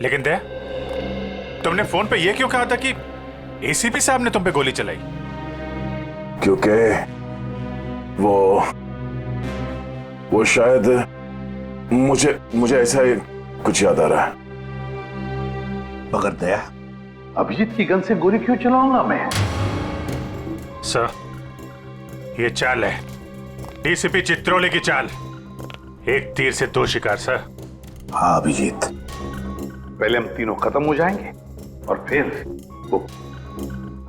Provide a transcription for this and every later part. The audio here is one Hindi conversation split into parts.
लेकिन दया, तुमने फोन पे यह क्यों कहा था कि एसीपी साहब ने तुम पे गोली चलाई? क्योंकि वो शायद मुझे ऐसा ही कुछ याद आ रहा है। मगर दया, अभिजीत की गन से गोली क्यों चलाऊंगा मैं? सर, ये चाल है डीसीपी चित्रोले की चाल। एक तीर से दो शिकार सर। हाँ अभिजीत, पहले हम तीनों खत्म हो जाएंगे और फिर वो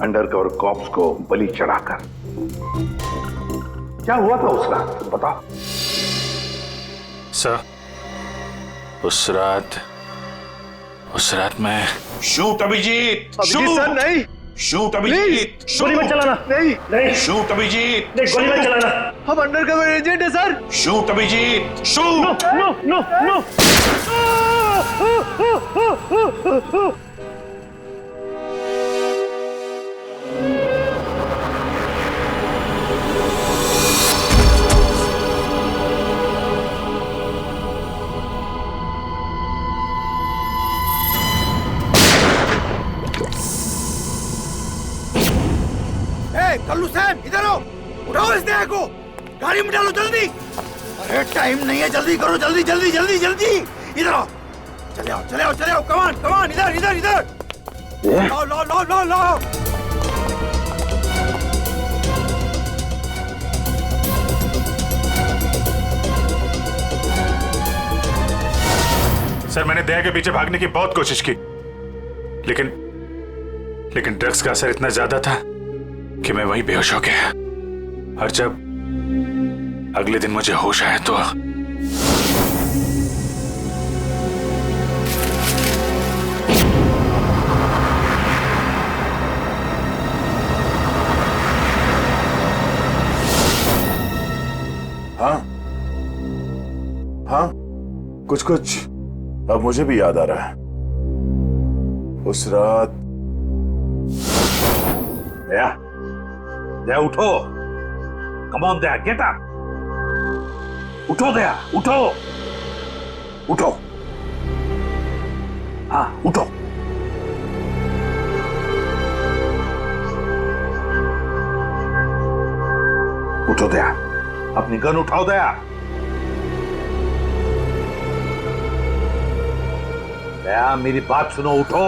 अंडरकवर कॉप्स को बलि चढ़ाकर। क्या हुआ था उस रात बताओ। सर, उस रात मैं शूट अभिजीत, अभिजीत सर नहीं, शूट अभिजीत, गोली मत चलाना। नहीं नहीं, शूट अभिजीत, नहीं गोली मत चलाना। हम अंडरकवर एजेंट है sir. Shoot Abhijeet, shoot. No no no. Kallu साहब इधर आओ, उठाओ इस देह को, गाड़ी में डालो जल्दी। अरे टाइम नहीं है, जल्दी करो, जल्दी जल्दी जल्दी जल्दी। इधर आओ, चले आओ चले आओ चले आओ, कमान कमान, इधर इधर इधर। लाओ लाओ लाओ लाओ लाओ। सर, मैंने दया के पीछे भागने की बहुत कोशिश की, लेकिन ड्रग्स का असर इतना ज्यादा था कि मैं वहीं बेहोश हो गया। और जब अगले दिन मुझे होश आया तो हाँ, कुछ अब मुझे भी याद आ रहा है। उस रात दया उठो, come on Daya, get up, उठो दया, उठो उठो, हाँ उठो। उठो दया, अपनी गन उठाओ दया। दया मेरी बात सुनो, उठो।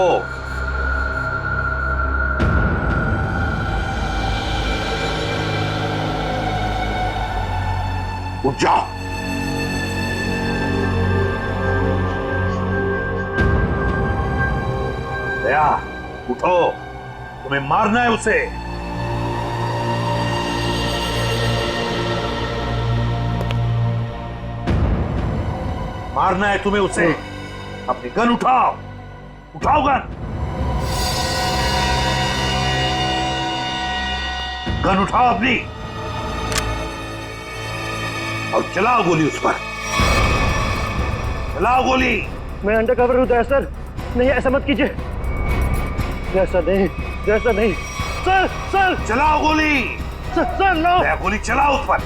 उठ जाओ। दया उठो, तुम्हें मारना है उसे। मारना है तुम्हें उसे। अपनी गन उठाओ, उठाओ गन। गन उठाओ अपनी और चलाओ गोली उस पर, चलाओ गोली। मैं अंडरकवर हूँ दया सर, नहीं ऐसा मत कीजिए। जैसा नहीं, जैसा नहीं सर। सर चलाओ गोली। Sir no. दया गोली चलाओ उस पर,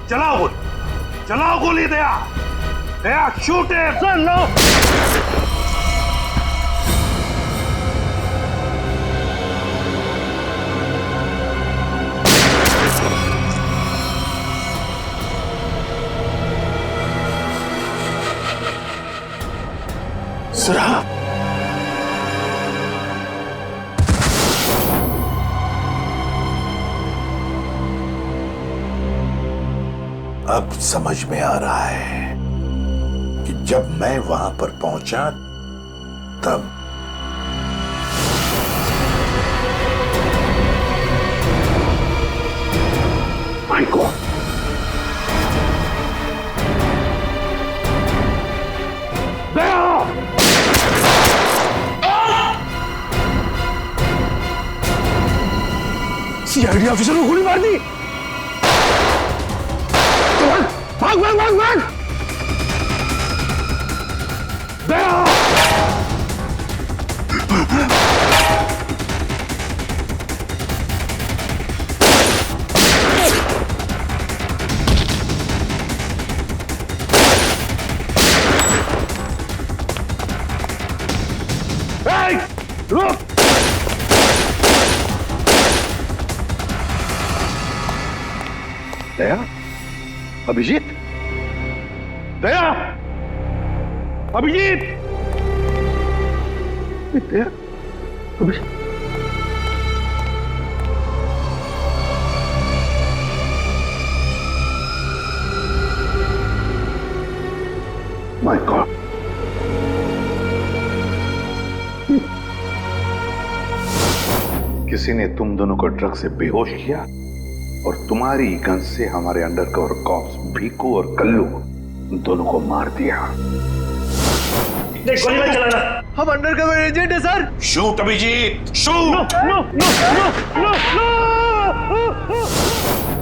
चलाओ गोली, चलाओ गोली। Daya, Daya shoot him. Sir no. अब समझ में आ रहा है कि जब मैं वहां पर पहुंचा तब माय गॉड, सीआईडी ऑफिसर को गोली मार दी। भाग भाग भाग भाग। दया दया, अभिजीत, दया, अभिजीत, दया, अभिजीत। माय गॉड, किसी ने तुम दोनों को ड्रग से बेहोश किया और तुम्हारी गन से हमारे अंडरकवर कॉप्स भीकू और कल्लू दोनों को मार दिया। देख गोली मत चलाना। हम अंडरकवर एजेंट है sir. Shoot Abhijeet, shoot. No no no no no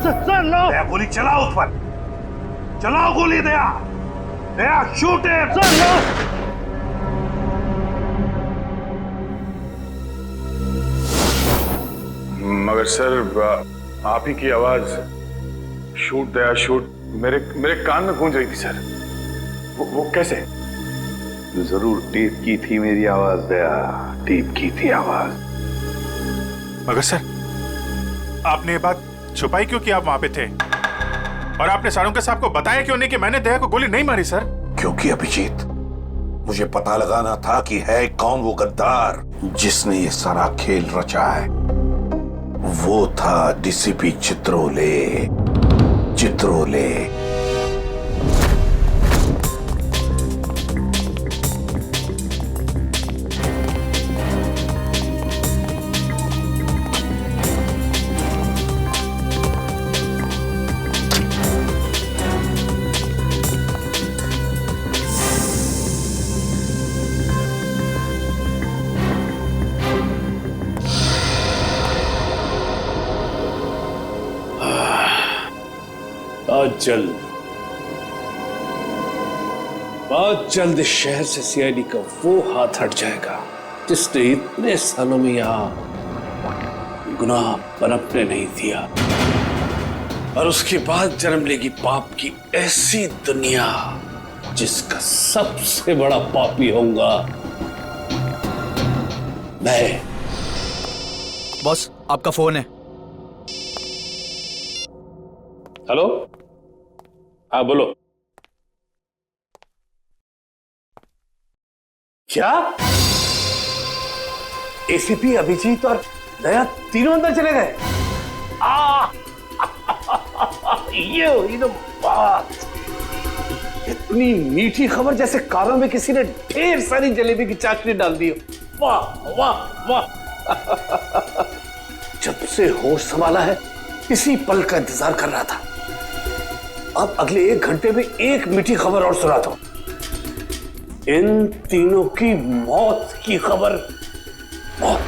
sir no. Daya गोली चलाओ उस पर, चलाओ गोली। दया, दया शूट है सर नो। मगर सर आप ही की आवाज शूट दया शूट मेरे कान में गूंज रही थी सर। वो कैसे? जरूर टेप की थी मेरी आवाज दया, टेप की थी आवाज। मगर सर आपने ये बात छुपाई क्यों कि आप वहां पे थे? और आपने सारंग साहब को बताया क्यों नहीं कि मैंने दया को गोली नहीं मारी सर? क्योंकि अभिजीत, मुझे पता लगाना था कि है कौन वो गद्दार जिसने ये सारा खेल रचा है। वो था डीसीपी चित्रोले। चित्रोले बहुत जल्द इस शहर से सीआईडी का वो हाथ हट जाएगा जिसने इतने सालों में यहां गुनाह पनपने नहीं दिया, और उसके बाद जन्म लेगी पाप की ऐसी दुनिया जिसका सबसे बड़ा पापी होऊंगा मैं। बॉस आपका फोन है। हेलो, हाँ बोलो। क्या एसीपी अभिजीत और दया तीनों अंदर चले गए? ये हुई ना बात। इतनी मीठी खबर जैसे कारों में किसी ने ढेर सारी जलेबी की चाशनी डाल दी। वाह वाह वाह। जब से होश संभाला है इसी पल का इंतजार कर रहा था। अब अगले 1 घंटे में एक मीठी खबर और सुना दो। इन तीनों की मौत की खबर। मौत।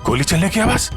गोली चलने की आवाज।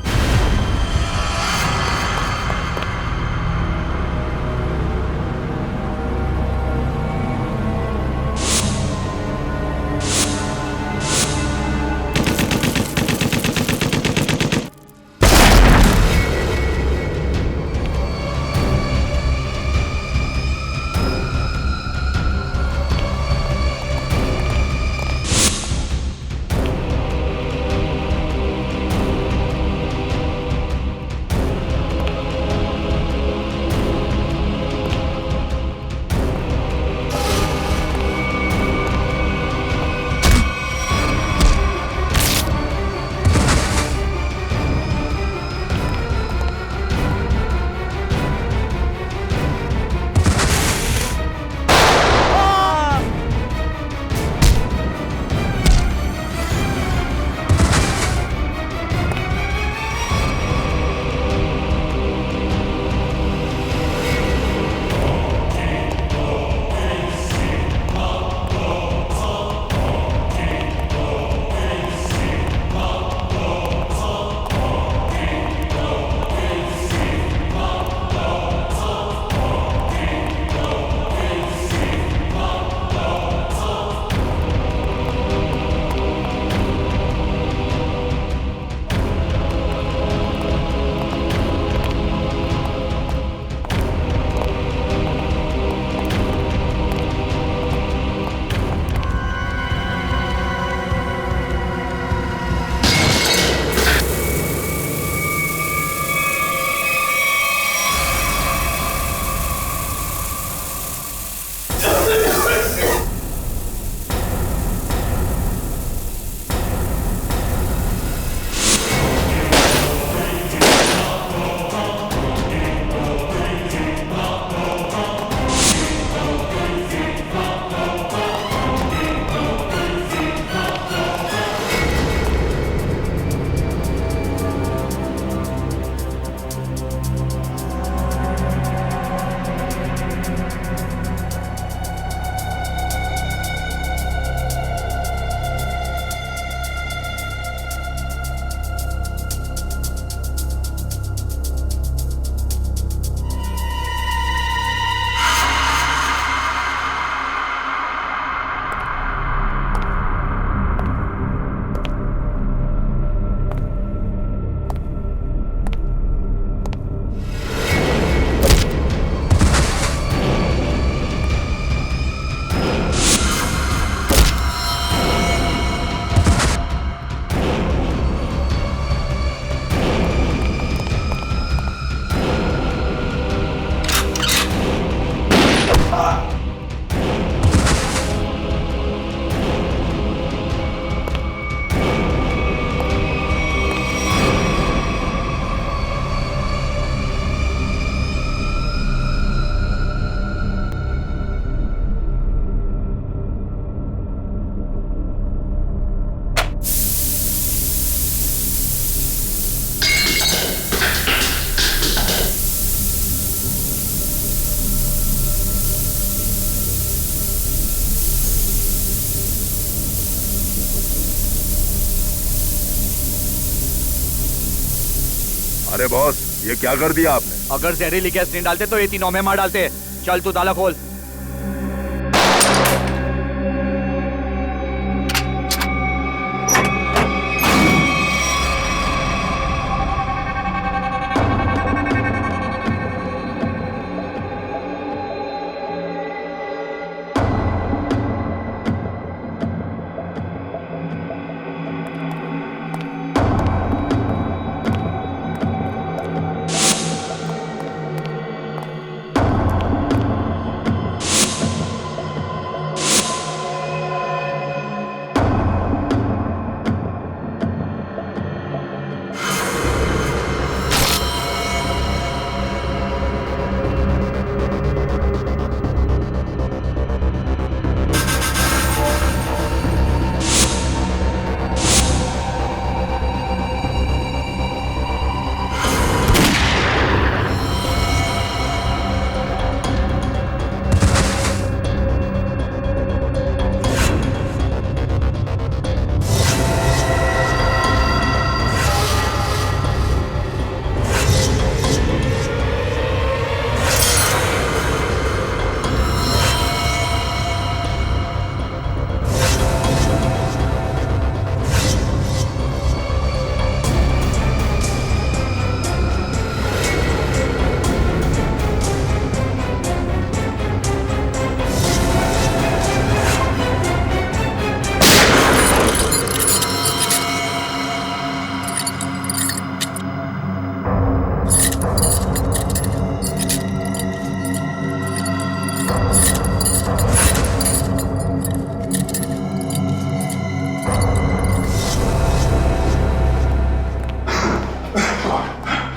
अरे बॉस, ये क्या कर दिया आपने? अगर जहरीली गैस नहीं डालते तो ये तीनों में मार डालते। चल तू ताला खोल।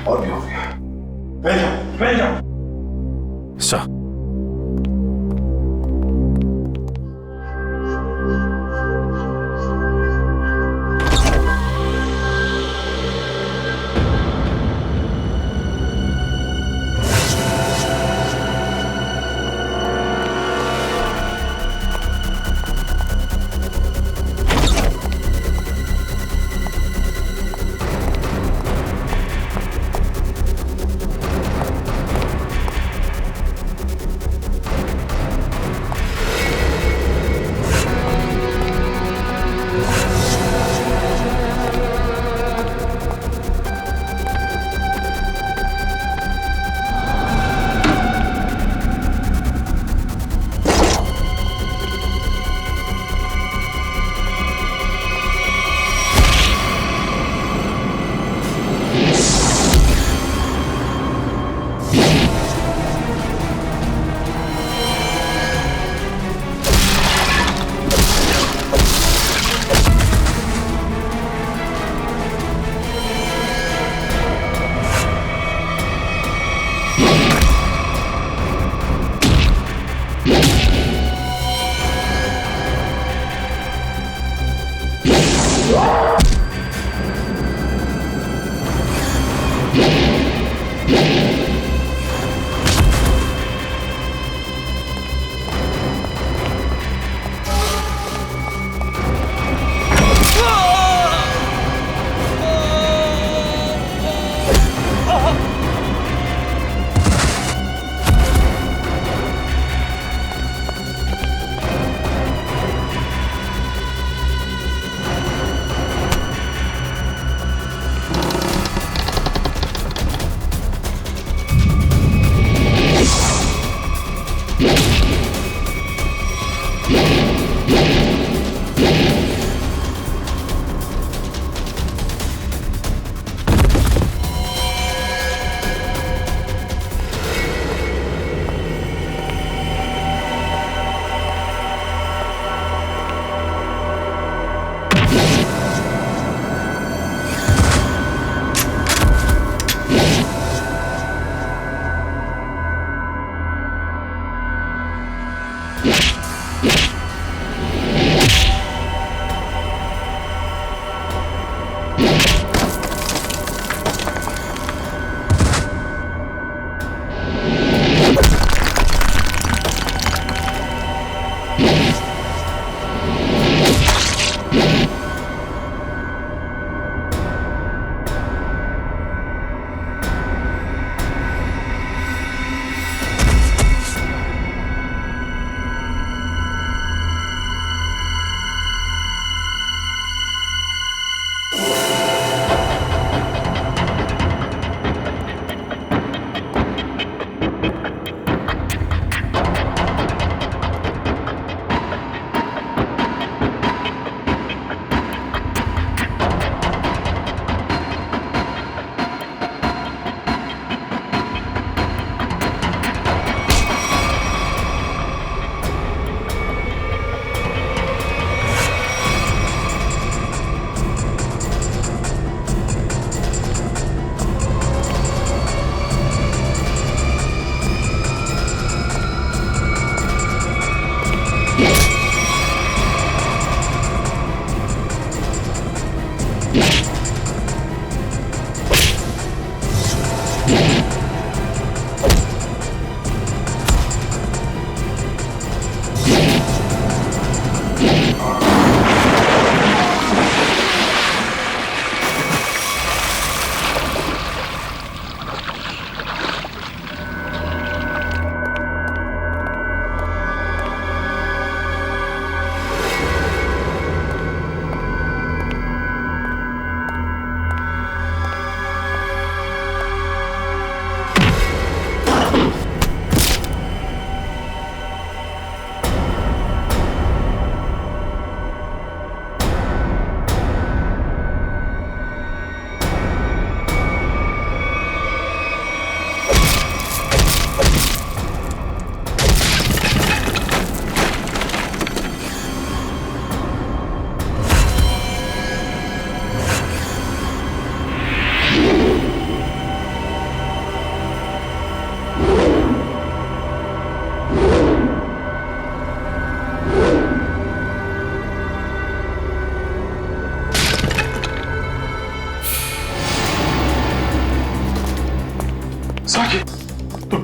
और भी हो गया। सर,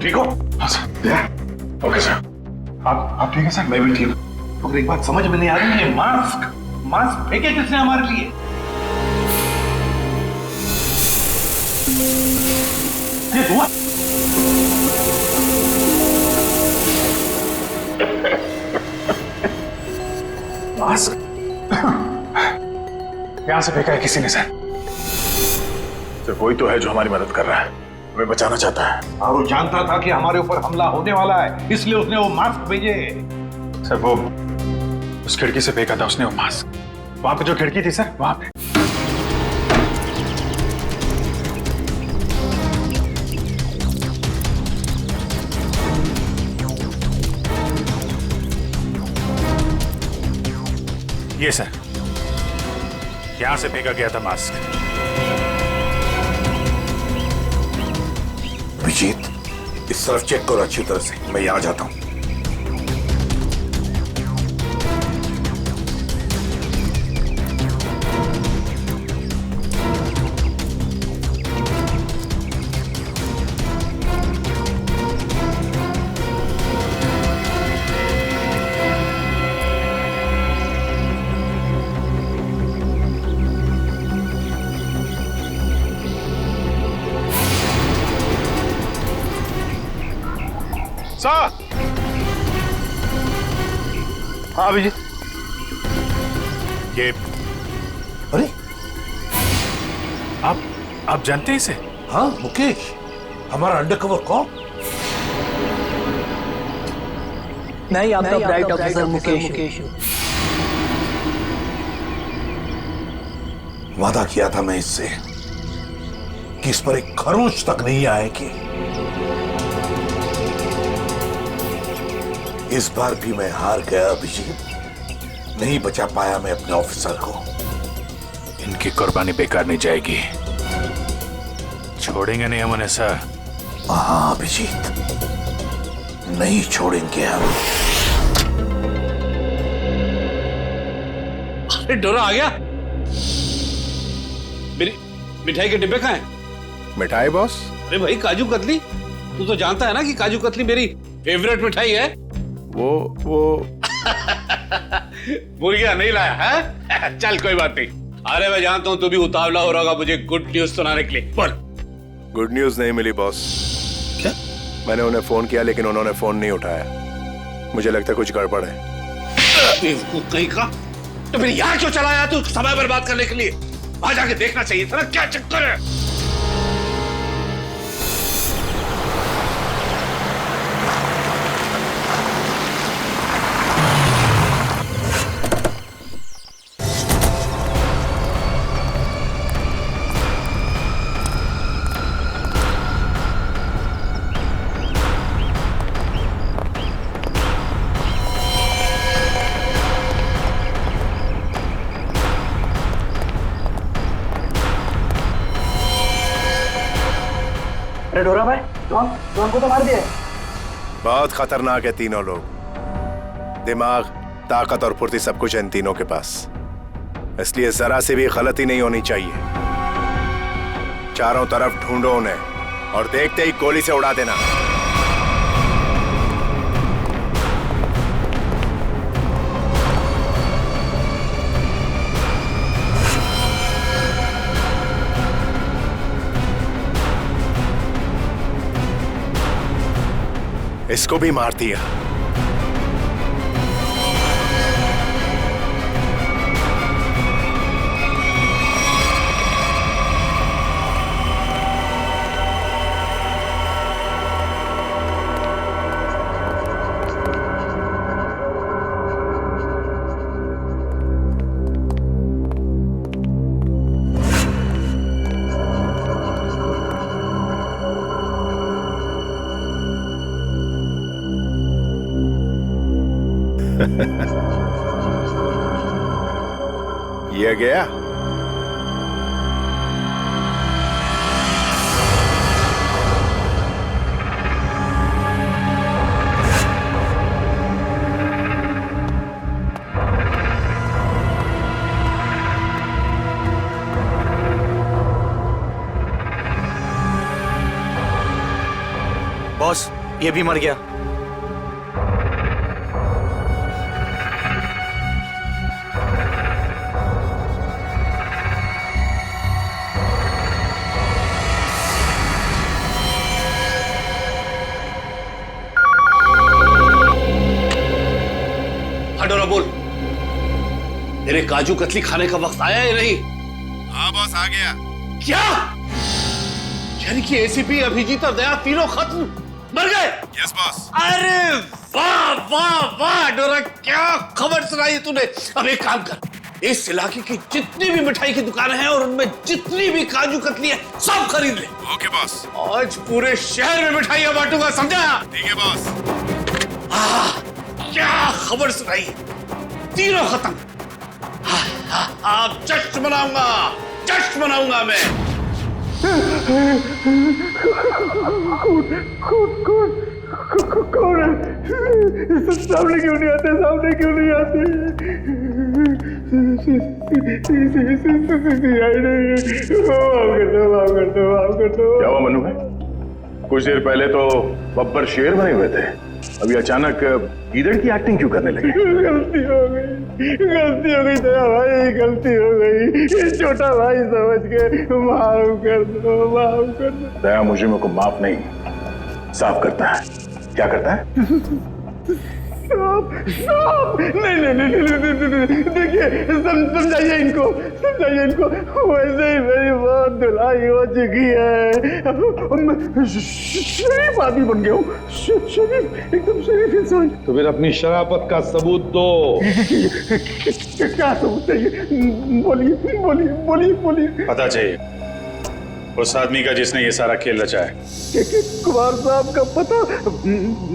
ठीक हो? हाँ सर। Okay sir. आप ठीक है सर? मैं भी ठीक हूँ। मगर एक बात समझ में नहीं आ रही है, मास्क फेंके किसने हमारे लिए? ये हुआ? मास्क यहां से फेंका है किसी ने सर। सिर्फ वही तो है जो हमारी मदद कर रहा है, हमें बचाना चाहता है। और वो जानता था कि हमारे ऊपर हमला होने वाला है, इसलिए उसने वो मास्क भेजे। सर वो उस खिड़की से फेंका था उसने वो मास्क, वहां पे जो खिड़की थी सर वहां पे। ये सर यहां से फेंका गया था मास्क। अभिजीत, इस तरफ चेक करो अच्छी तरह से, मैं यहां जाता हूं। सर। हाँ अभिजीत। ये अरे आप जानते हैं इसे? हाँ मुकेश, हमारा अंडरकवर कॉप। मैं आपका ब्राइट ऑफिसर मुकेश हूँ। वादा किया था मैं इससे कि इस पर एक खरोंच तक नहीं आएगी। इस बार भी मैं हार गया अभिजीत, नहीं बचा पाया मैं अपने ऑफिसर को। इनकी कुर्बानी बेकार नहीं जाएगी, छोड़ेंगे नहीं हम उन्हें सर। हाँ अभिजीत, नहीं छोड़ेंगे हम। अरे डोरा आ गया। मेरी मिठाई के डिब्बे कहाँ हैं? मिठाई बॉस? अरे भाई काजू कतली, तू तो जानता है ना कि काजू कतली मेरी फेवरेट मिठाई है। वो भूल गया, नहीं लाया है? चल कोई बात नहीं। अरे मैं जानता हूँ तू भी उतावला हो रहा होगा मुझे गुड न्यूज सुनाने के लिए। बोल। गुड न्यूज नहीं मिली बॉस। क्या? मैंने उन्हें फोन किया लेकिन उन्होंने फोन नहीं उठाया। मुझे लगता है कुछ गड़बड़ है। बेवकूफ कहीं का, तो फिर यहाँ क्यों चला आया तू समय बर्बाद करने के लिए? आ जाके देखना चाहिए था ना क्या चक्कर है। अरे डोरा भाई, जॉन को तो मार दिया। बहुत खतरनाक है तीनों लोग। दिमाग, ताकत और फुर्ती सब कुछ है इन तीनों के पास, इसलिए जरा सी भी गलती नहीं होनी चाहिए। चारों तरफ ढूंढो उन्हें और देखते ही गोली से उड़ा देना। इसको भी मार दिया। ये गया। बॉस ये भी मर गया। हडोरा बोल, मेरे काजू कतली खाने का वक्त आया या नहीं? हाँ बॉस, आ गया। क्या यानी कि एसीपी, अभिजीत और दया तीनों खत्म मर गए? Yes boss. अरे वाह वाह वाह डोरा, क्या खबर सुनाई तूने। अब एक काम कर, इस इलाके की जितनी भी मिठाई की दुकानें हैं और उनमें जितनी भी काजू कतली है सब खरीद ले। Okay boss. आज पूरे शहर में मिठाइयां बांटूंगा, समझा? ठीक है बॉस। क्या खबर सुनाई, तीनों खत्म। अब जश्न मनाऊंगा, जश्न मनाऊंगा मैं। कौन है? सामने क्यों नहीं आते? सामने क्यों नहीं आते? क्या हुआ मनु भाई? कुछ देर पहले तो बब्बर शेर बने हुए थे, अभी अचानक ईदड़ की एक्टिंग क्यों करने लगे? गलती हो गई दया भाई, गलती हो गई। छोटा भाई समझ के माफ कर दो, माफ कर दो। दया मुजरिमों को माफ नहीं, साफ करता है। क्या करता है? नहीं, देखिए समझाइए इनको, वैसे ही मेरी बहुत धुलाई हो चुकी है। शरीफ आदमी बन गया हूँ, शरीफ, एकदम शरीफ इंसान। तो फिर अपनी शराफत का सबूत दो। क्या सबूत चाहिए? बोलिए। पता चाहिए उस आदमी का जिसने ये सारा खेल रचा है। कुमार साहब का पता?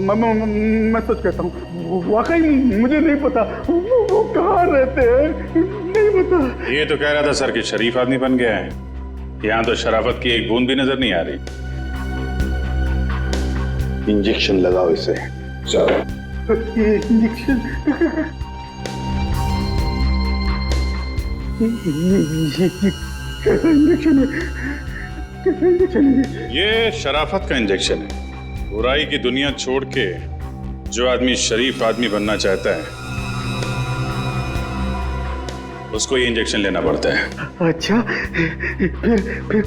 मैं सच कहता हूँ, वाकई मुझे नहीं पता। वो कहाँ रहते हैं नहीं पता। ये तो कह रहा था सर कि शरीफ आदमी बन गया है। यहाँ तो शराफत की एक बूंद भी नजर नहीं आ रही। इंजेक्शन लगाओ इसे। इंजेक्शन? ये शराफत का इंजेक्शन है। बुराई की दुनिया छोड़ के जो आदमी शरीफ आदमी बनना चाहता है उसको ये इंजेक्शन लेना पड़ता है। अच्छा, फिर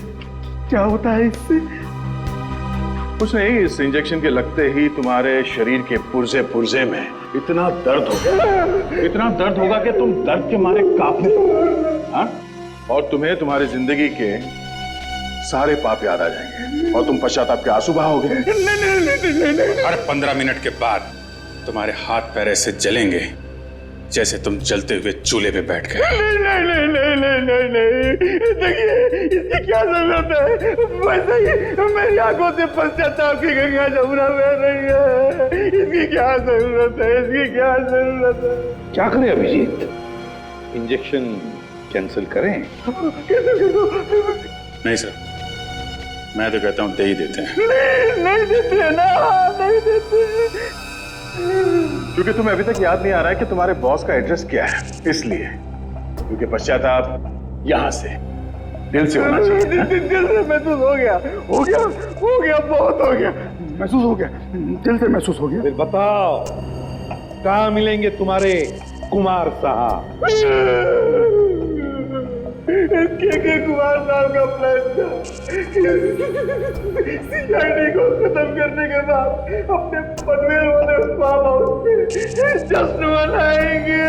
क्या होता है इससे? कुछ नहीं, इस इंजेक्शन के लगते ही तुम्हारे शरीर के पुर्जे में इतना दर्द होगा कि तुम दर्द के मारे कांपने लगोगे। हाँ? और तुम्हें तुम्हारी जिंदगी के सारे पाप याद आ जाएंगे और तुम पश्चाताप के आंसू बहाओगे। हर 15 मिनट के बाद तुम्हारे हाथ पैर ऐसे जलेंगे जैसे तुम जलते हुए चूल्हे पे बैठ गए। नहीं, देखिए इसकी क्या जरूरत है? वैसे ही मेरी आंखों से पश्चाताप की गंगा जमुना बह रही है। इसकी क्या जरूरत है? क्या करें अभिजीत? इंजेक्शन कैंसिल करें? नहीं सर, मैं तो कहता हूँ दे ही देते हैं। नहीं देते। क्योंकि तुम्हें अभी तक याद नहीं आ रहा है कि तुम्हारे बॉस का एड्रेस क्या है, इसलिए। क्योंकि पश्चाताप यहाँ से, दिल से होना चाहिए। दिल से महसूस हो गया, बहुत हो गया, महसूस हो गया, दिल से महसूस हो गया। फिर बताओ कहाँ मिलेंगे तुम्हारे कुमार साहब? के कुमार साहब का प्लान था सीआईडी को खत्म करने के बाद अपने पनवेल वाले फार्म हाउस पे जश्न मनाएंगे।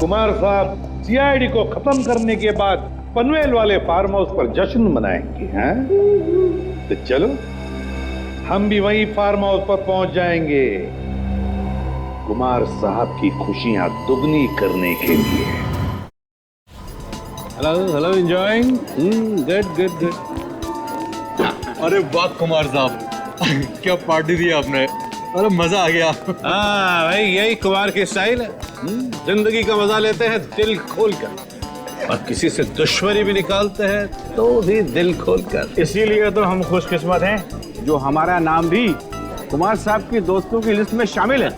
कुमार साहब सीआईडी को खत्म करने के बाद पनवेल वाले फार्म हाउस पर जश्न मनाएंगे, हैं? तो चलो हम भी वहीं फार्म हाउस पर पहुंच जाएंगे कुमार साहब की खुशियां दुगनी करने के लिए। Hello enjoying? गुड। अरे वाह कुमार साहब, क्या पार्टी दी आपने, अरे मजा आ गया। हाँ भाई, यही कुमार की स्टाइल है। जिंदगी का मजा लेते हैं दिल खोलकर, और किसी से दुश्मनी भी निकालते हैं तो भी दिल खोलकर। इसीलिए तो हम खुशकिस्मत हैं जो हमारा नाम भी कुमार साहब की दोस्तों की लिस्ट में शामिल है।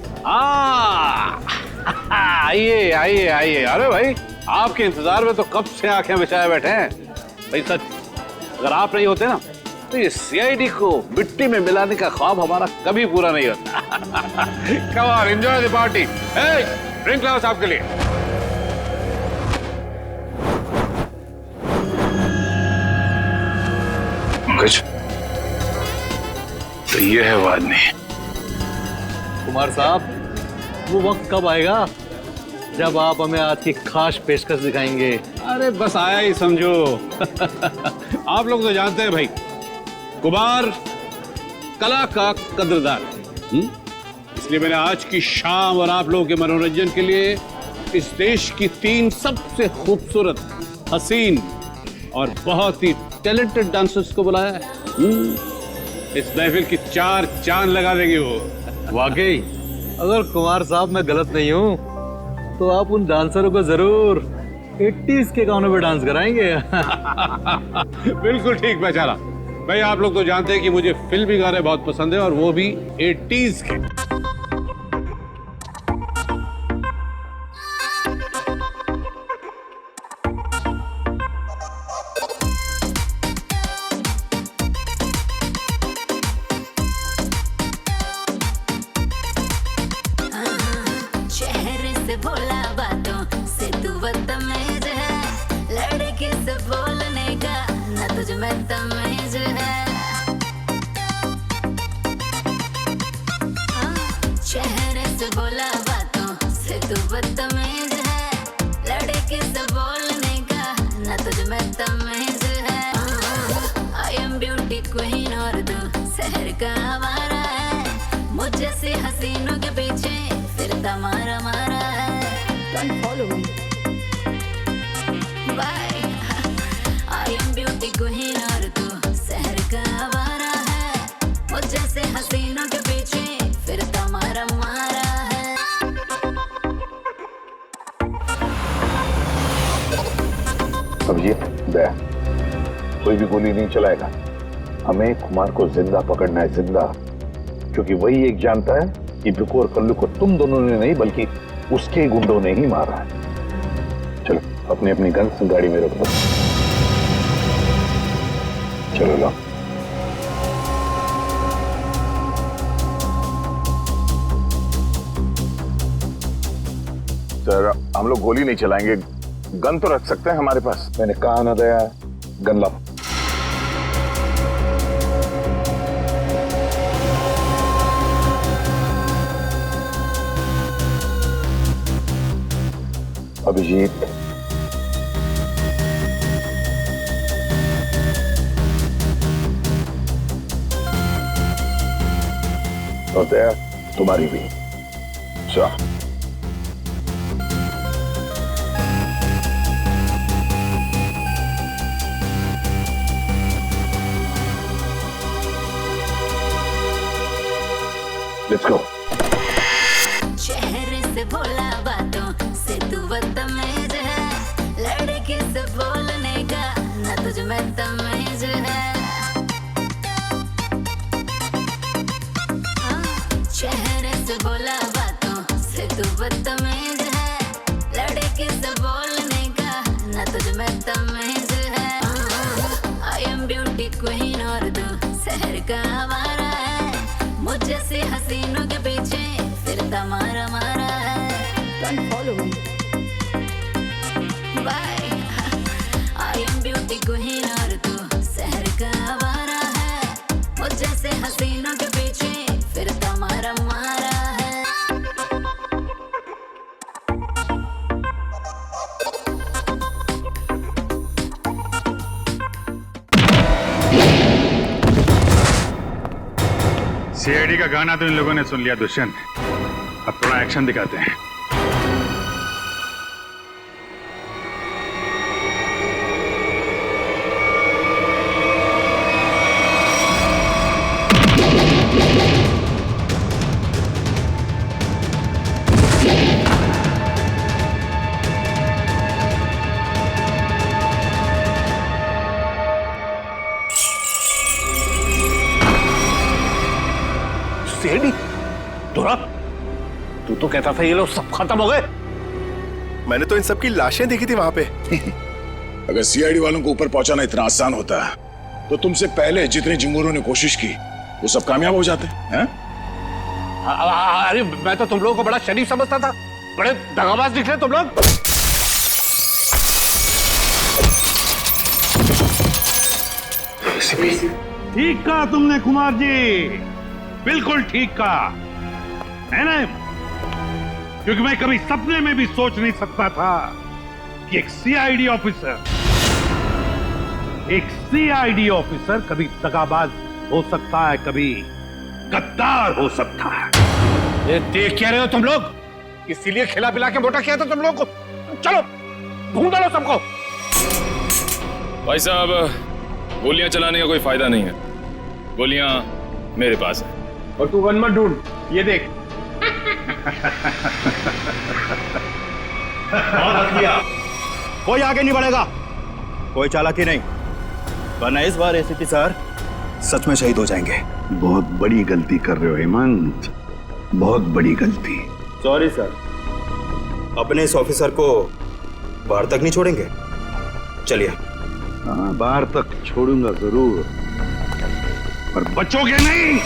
आइए। अरे भाई, आपके इंतजार में तो कब से आंखें बिछाए बैठे हैं। भाई सच, अगर आप नहीं होते ना तो ये सीआईडी को मिट्टी में मिलाने का ख्वाब हमारा कभी पूरा नहीं होता। Come on, enjoy the party. Drink लाओ साहब के लिए। कुछ तो ये है वो आदमी। कुमार साहब, वो वक्त कब आएगा जब आप हमें आज की खास पेशकश दिखाएंगे? अरे बस आया ही समझो। आप लोग तो जानते हैं भाई, कुमार कला का कदरदान है। इसलिए मैंने आज की शाम और आप लोगों के मनोरंजन के लिए इस देश की 3 सबसे खूबसूरत, हसीन और बहुत ही टैलेंटेड डांसर्स को बुलाया है। इस महफिल की 4 चांद लगा देंगे वो। वाकई, अगर कुमार साहब मैं गलत नहीं हूँ तो आप उन डांसरों को जरूर 80s के गानों पे डांस कराएंगे। बिल्कुल ठीक पहचाना भाई। आप लोग तो जानते हैं कि मुझे फिल्मी गाने बहुत पसंद है, और वो भी 80s के। चेहरे से भोला बातों से तू बदतमीज है, लड़के से बोलने का ना तुझ में तमीज है। चेहरे से भोला बातों से तू बदतमीज है, लड़के से बोलने का ना तुझ में तमीज है। आई एम ब्यूटी क्वीन और तू शहर का आवारा है, मुझे से हसीनों के पीछे फिरता मारा मारा है। Don't follow me. Bye. I am beauty queen और तू शहर का आवारा है, मुझे से हसीनों के पीछे फिरता मारा मारा है। अब ये कोई भी गोली नहीं चलाएगा। हमें कुमार को जिंदा पकड़ना है, जिंदा। क्योंकि वही एक जानता है कि बिकू और कल्लू को तुम दोनों ने नहीं बल्कि उसके गुंडों ने ही मारा है। चलो अपनी अपनी गन्स गाड़ी में रख दो। चलो लो। सर, हम लोग गोली नहीं चलाएंगे, गन तो रख सकते हैं हमारे पास। मैंने कहा ना दया, गन लाओ। अभिजीत, और दया तुम्हारी भी। चलो लेट्स गो। चेहरे से भोला बातों से तू बदतमीज है, लड़के से बोलने का ना तुझ में तमीज है। चेहरे से भोला बातों से तू बदतमीज है, लड़के से बोलने का ना तुझ में तमीज है। आई एम ब्यूटी क्वीन और तू शहर का आवारा है, मुझे से हसीनों के पीछे फिरता मारा मारा है। Don't follow me. Bye. I am beauty queen और तू शहर का आवारा है, मुझे से हसीनों के पीछे फिरता मारा मारा है। सीआईडी का गाना तो इन लोगों ने सुन लिया दुष्यंत, अब थोड़ा एक्शन दिखाते हैं। सीआईडी, तोरा तू तो कहता था ये लोग सब खत्म हो गए। मैंने तो इन सबकी लाशें देखी थी वहां पे। अगर सीआईडी वालों को ऊपर पहुंचाना इतना आसान होता तो तुमसे पहले जितने जिंगूरों ने कोशिश की वो सब कामयाब हो जाते हैं। अरे मैं तो तुम लोगों को बड़ा शरीफ समझता था, बड़े दगाबाज दिख रहे तुम लोग। ठीक कहा तुमने कुमार जी, बिल्कुल ठीक कहा है ना, क्योंकि मैं कभी सपने में भी सोच नहीं सकता था कि एक सीआईडी ऑफिसर कभी दगाबाज हो सकता है, कभी गद्दार हो सकता है। ये देख क्या रहे हो तुम लोग? इसीलिए खिला पिला के मोटा किया था तुम लोग को। चलो ढूंढ लो सबको। भाई साहब, गोलियां चलाने का कोई फायदा नहीं है, गोलियां मेरे पास है। और तू गन मत ढूंढ, ये देख। कोई आगे नहीं बढ़ेगा, कोई चालाकी नहीं, वरना इस बार एसीपी सर सच में शहीद हो जाएंगे। बहुत बड़ी गलती कर रहे हो हेमंत, बहुत बड़ी गलती। सॉरी सर, अपने इस ऑफिसर को बाहर तक नहीं छोड़ेंगे। चलिए। हाँ, बाहर तक छोड़ूंगा जरूर, पर बचोगे नहीं।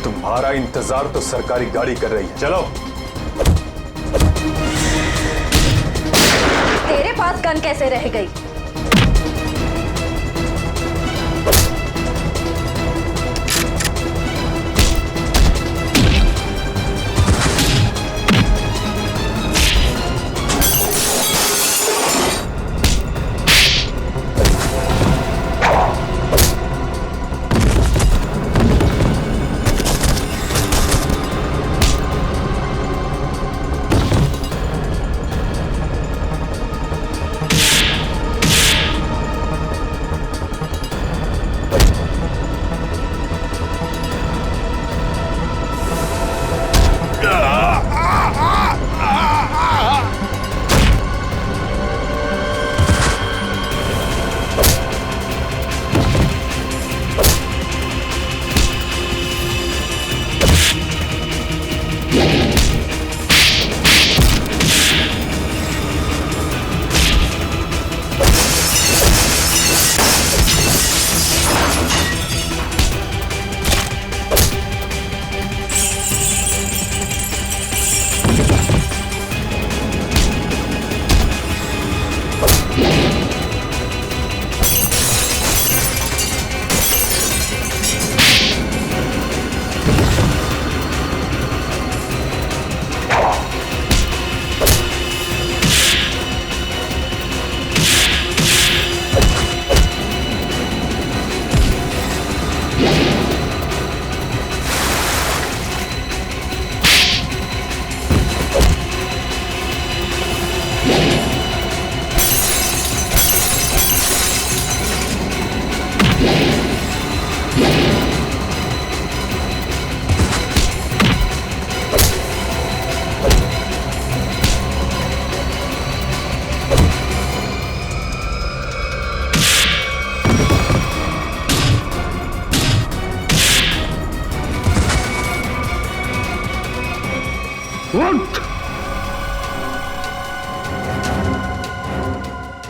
तुम्हारा इंतजार तो सरकारी गाड़ी कर रही है, चलो। तेरे पास गन कैसे रह गई?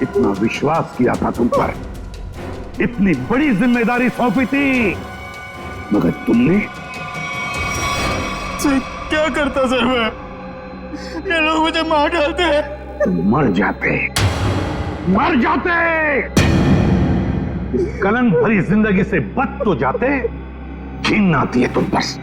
इतना विश्वास किया था तुम पर, इतनी बड़ी जिम्मेदारी सौंपी थी, मगर तुमने। सर क्या करता सर मैं? ये लोग मुझे मार डालते हैं। तुम मर जाते, मर जाते। इस कलंक भरी जिंदगी से बच तो जाते, घिन आती है तुम बस।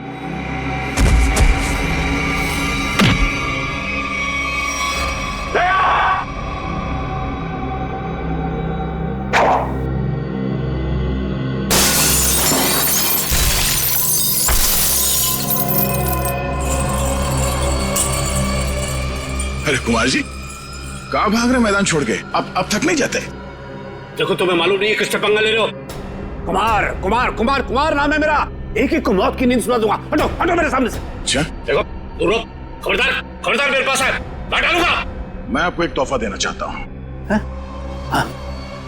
अरे कुमार जी, कहाँ भाग रहे मैदान छोड़ के? अब थक नहीं जाते? देखो, तुम्हें मालूम नहीं है किससे पंगा ले रहे हो? कुमार कुमार कुमार कुमार नाम है मेरा। एक एक को मौत की नींद सुना दूंगा। हटो हटो मेरे सामने से। अच्छा, देखो दूर रहो। खबरदार खबरदार मेरे पास है, मैं डालूंगा। मैं आपको एक तोहफा देना चाहता हूँ,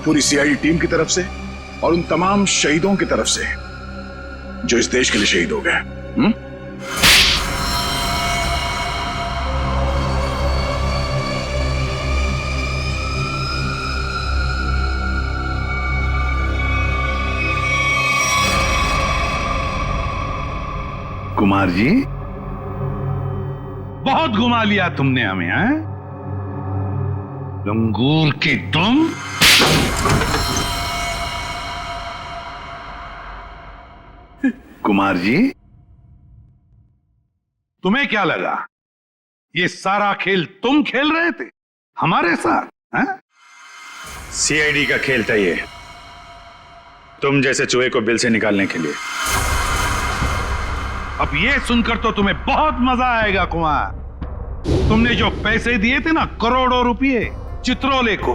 पूरी सीआईडी टीम की तरफ से और उन तमाम शहीदों की तरफ से जो इस देश के लिए शहीद हो गए। कुमार जी, बहुत घुमा लिया तुमने हमें, हैं? लंगूर की तुम। कुमार जी, तुम्हें क्या लगा ये सारा खेल तुम खेल रहे थे हमारे साथ, हैं? सीआईडी का खेल था ये, तुम जैसे चूहे को बिल से निकालने के लिए। अब ये सुनकर तो तुम्हें बहुत मजा आएगा कुमार। तुमने जो पैसे दिए थे ना, करोड़ों रुपए चित्रोले को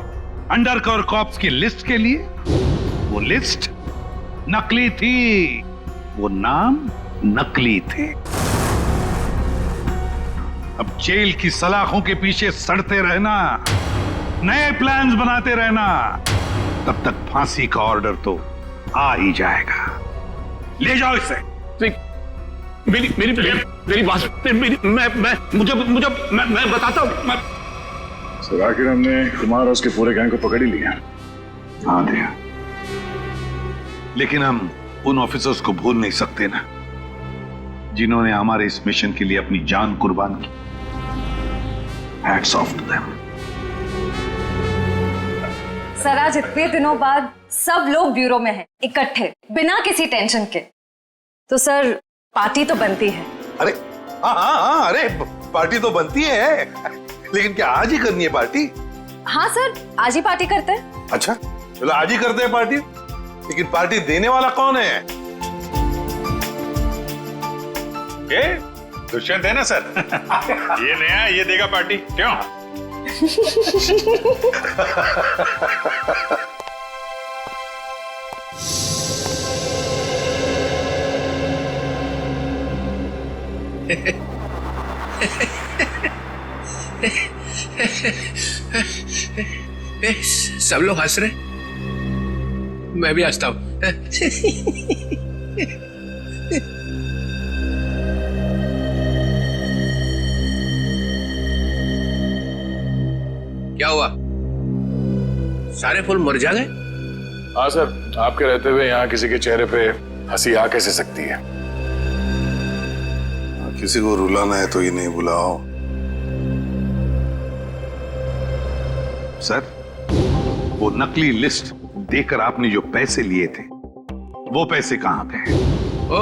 अंडरकवर कॉप्स की लिस्ट के लिए, वो लिस्ट नकली थी, वो नाम नकली थे। अब जेल की सलाखों के पीछे सड़ते रहना, नए प्लान्स बनाते रहना, तब तक फांसी का ऑर्डर तो आ ही जाएगा। ले जाओ इसे। मेरी मेरी मेरी बात, मैं बताता हूँ। सर, आखिर हमने कुमार और उसके पूरे गैंग को पकड़ ही लिया। हाँ दिया, लेकिन हम उन ऑफिसर्स को भूल नहीं सकते ना, जिन्होंने हमारे इस मिशन के लिए अपनी जान कुर्बान की। Hats off to them. Sir, आज इतने दिनों बाद सब लोग ब्यूरो में हैं, इकट्ठे, बिना किसी टेंशन के। तो सर, पार्टी तो बनती है। अरे हाँ, अरे पार्टी तो बनती है, लेकिन क्या आज ही करनी है पार्टी? हाँ सर, आज ही पार्टी करते हैं। अच्छा चलो आज ही करते हैं पार्टी, लेकिन पार्टी देने वाला कौन है? ये दुष्यंत है ना सर। ये नया, ये देगा पार्टी, क्यों? सब लोग हंस रहे, मैं भी हंसता हूं। क्या हुआ, सारे फूल मुरझा जागे? हाँ सर, आपके रहते हुए यहाँ किसी के चेहरे पे हंसी आ कैसे सकती है? किसी को रुलाना है तो इन्हें बुलाओ। सर, वो नकली लिस्ट देकर आपने जो पैसे लिए थे, वो पैसे कहां गए? ओ,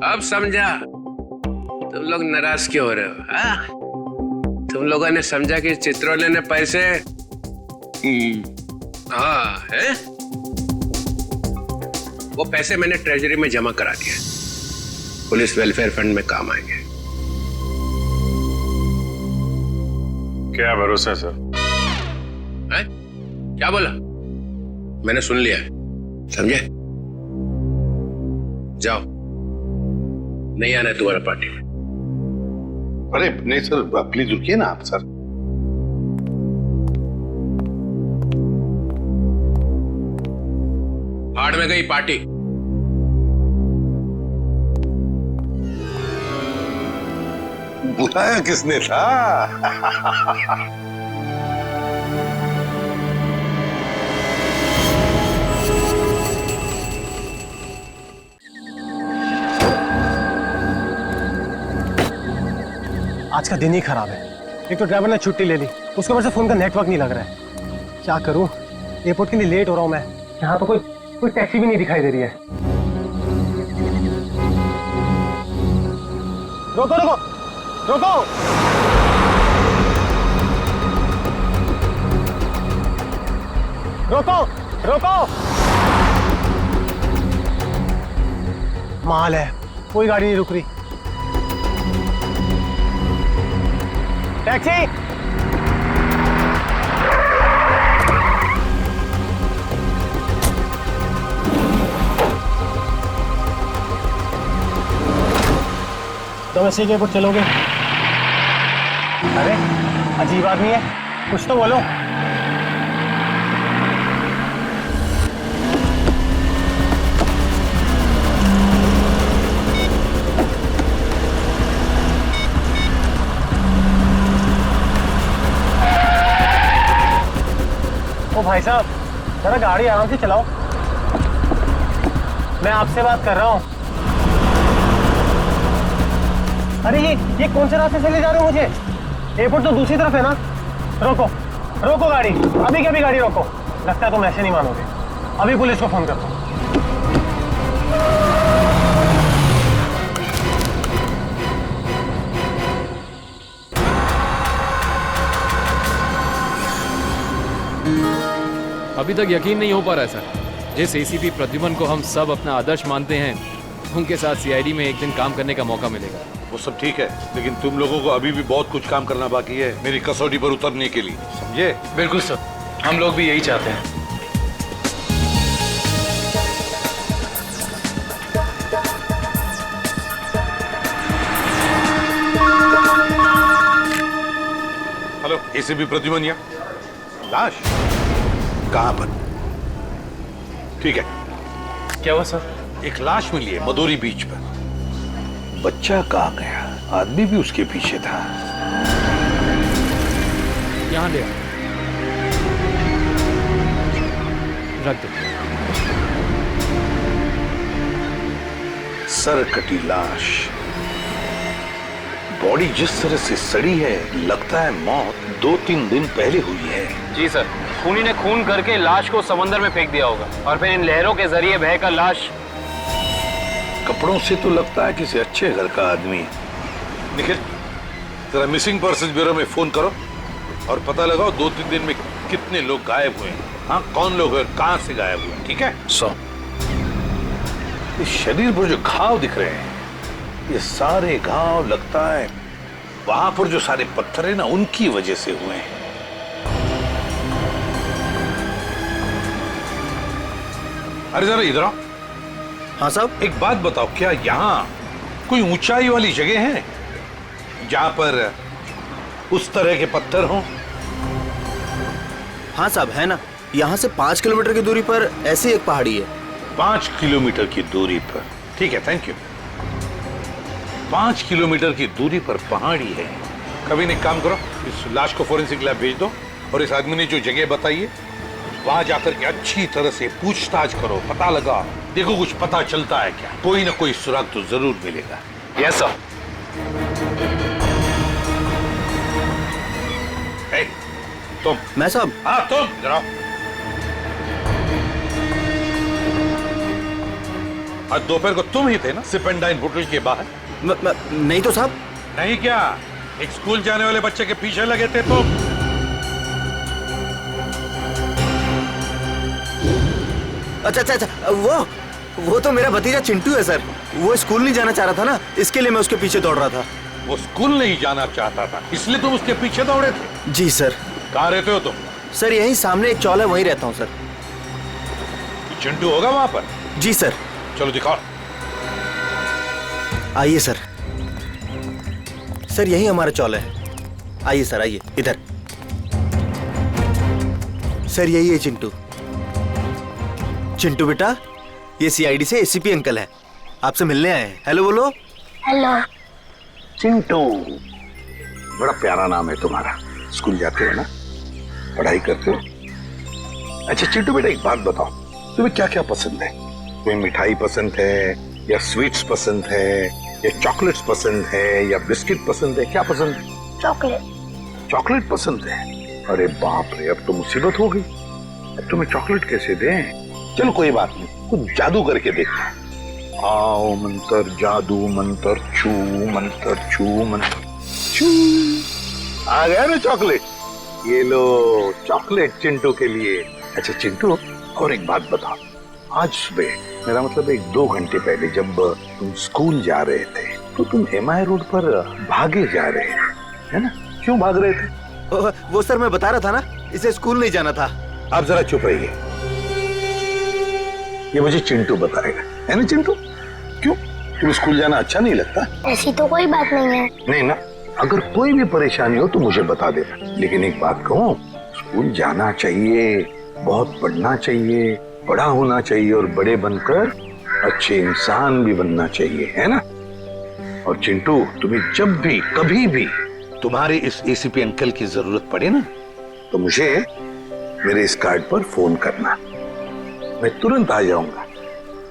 अब समझा तुम लोग नाराज क्यों हो रहे हो? हाँ, तुम लोगों ने समझा कि चित्रोले ने पैसे हाँ है, वो पैसे मैंने ट्रेजरी में जमा करा दिए, पुलिस वेलफेयर फंड में काम आएंगे। क्या भरोसा सर? है? क्या बोला? मैंने सुन लिया, समझे? जाओ, नहीं आना है तुम्हारा पार्टी में। अरे नहीं सर, प्लीज रुकिए ना आप सर। भाड़ में गई पार्टी। बुलाया किसने था? आज का दिन ही खराब है। एक तो ड्राइवर ने छुट्टी ले ली, उसके वजह से फोन का नेटवर्क नहीं लग रहा है। क्या करूं, एयरपोर्ट के लिए लेट हो रहा हूं मैं। यहाँ तो कोई टैक्सी भी नहीं दिखाई दे रही है। रोको रोको रोको, रोको रोको, माल है, कोई गाड़ी नहीं रुक रही। टैक्सी, तुम इसी के ऊपर चलोगे? अरे अजीब आदमी है, कुछ तो बोलो। ओ भाई साहब, जरा गाड़ी आराम से चलाओ, मैं आपसे बात कर रहा हूँ। अरे ये कौन से रास्ते से ले जा रहे हो मुझे? एयरपोर्ट तो दूसरी तरफ है ना। रोको रोको गाड़ी, अभी के अभी गाड़ी रोको। लगता है तुम ऐसे नहीं मानोगे, अभी पुलिस को फोन करता हूँ। अभी तक यकीन नहीं हो पा रहा है सर। जिस एसीपी प्रद्युमन को हम सब अपना आदर्श मानते हैं, उनके साथ सीआईडी में एक दिन काम करने का मौका मिलेगा। वो सब ठीक है, लेकिन तुम लोगों को अभी भी बहुत कुछ काम करना बाकी है मेरी कसौटी पर उतरने के लिए, समझे? बिल्कुल सर, हम लोग भी यही चाहते हैं। हेलो, एसीपी प्रद्युमन यहाँ। लाश कहाँ पर? ठीक है। क्या हुआ सर? एक लाश मिली है मदोरी बीच पर। बच्चा कहाँ गया? आदमी भी उसके पीछे था। यहाँ ले रख दो। सर कटी लाश, बॉडी जिस तरह से सड़ी है, लगता है मौत 2-3 दिन पहले हुई है। जी सर, खूनी ने खून करके लाश को समंदर में फेंक दिया होगा और फिर इन लहरों के जरिए बहकर लाश। कपड़ों से तो लगता है किसी अच्छे घर का आदमी है। निखिल, जरा मिसिंग पर्सन ब्यूरो में फोन करो और पता लगाओ 2-3 दिन में कितने लोग गायब हुए हैं। हाँ, कौन लोग हैं, कहां से गायब हुए, ठीक है? इस शरीर पर जो घाव दिख रहे हैं, ये सारे घाव लगता है वहां पर जो सारे पत्थर है ना, उनकी वजह से हुए हैं। अरे जरा इधर आओ। हाँ साहब। एक बात बताओ, क्या यहाँ कोई ऊंचाई वाली जगह है जहां पर उस तरह के पत्थर हों? हाँ साहब, है ना। यहाँ से 5 किलोमीटर की दूरी पर ऐसी एक पहाड़ी है। 5 किलोमीटर की दूरी पर? ठीक है, थैंक यू। 5 किलोमीटर की दूरी पर पहाड़ी है। कभी एक काम करो, इस लाश को फोरेंसिक लैब भेज दो और इस आदमी ने जो जगह बताई है वहां जाकर के अच्छी तरह से पूछताछ करो, पता लगा, देखो कुछ पता चलता है क्या। कोई ना कोई सुराग तो जरूर मिलेगा। Yes sir. तुम? मैं साहब? हाँ तुम, इधर आओ। आज दोपहर को तुम ही थे ना सिप एंड डाइन होटल के बाहर? नहीं तो साहब। नहीं क्या? एक स्कूल जाने वाले बच्चे के पीछे लगे थे तुम? अच्छा, वो तो मेरा भतीजा चिंटू है सर। वो स्कूल नहीं जाना चाह रहा था ना, इसके लिए मैं उसके पीछे दौड़ रहा था। वो स्कूल नहीं जाना चाहता था, इसलिए तुम उसके पीछे दौड़े थे? जी सर। कहाँ रहते हो तुम? सर यहीं सामने एक चौल है, वहीं रहता हूँ सर। चिंटू होगा वहां पर? जी सर। चलो दिखाओ। आइए सर। सर यही हमारा चौल है। आइए सर, आइए इधर। सर यही है चिंटू। चिंटू बेटा, ये सीआईडी से एसीपी अंकल हैं, आपसे मिलने आए हैं। हेलो बोलो। हेलो। चिंटू, बड़ा प्यारा नाम है तुम्हारा। स्कूल जाते हो ना, पढ़ाई करते हो? अच्छा चिंटू बेटा, एक बात बताओ, तुम्हें क्या क्या पसंद है? तुम्हें मिठाई पसंद है या स्वीट्स पसंद है या चॉकलेट्स पसंद है या बिस्किट पसंद है? क्या पसंद है? चॉकलेट। चॉकलेट पसंद है? अरे बाप रे, अब तो मुसीबत हो गई। अब तुम्हें चॉकलेट कैसे दें? चलो कोई बात नहीं, कुछ जादू करके देखते हैं। आओ मंत्र जादू, मंत्र छू, मंत्र छू, मंत्र छू। आ गया ना चॉकलेट? ये लो चॉकलेट चिंटू के लिए। अच्छा चिंटू, और एक बात बताओ, आज सुबह, मेरा मतलब 1-2 घंटे पहले जब तुम स्कूल जा रहे थे तो तुम एमआई रोड पर भागे जा रहे थे, है ना? क्यों भाग रहे थे? वो सर मैं बता रहा था ना, इसे स्कूल नहीं जाना था। आप जरा चुप रहिए, ये मुझे चिंटू बताएगा, है ना चिंटू? क्यों तुम्हें स्कूल जाना अच्छा नहीं लगता? ऐसी तो कोई बात नहीं है। नहीं ना, अगर कोई भी परेशानी हो तो मुझे बता देना। लेकिन एक बात कहूँ, स्कूल जाना चाहिए, बहुत पढ़ना चाहिए, बड़ा होना चाहिए और बड़े बनकर अच्छे इंसान भी बनना चाहिए, है ना? और चिंटू, तुम्हें जब भी कभी भी तुम्हारे इस एसीपी अंकल की जरूरत पड़े ना, तो मुझे मेरे इस कार्ड पर फोन करना, मैं तुरंत आ जाऊंगा।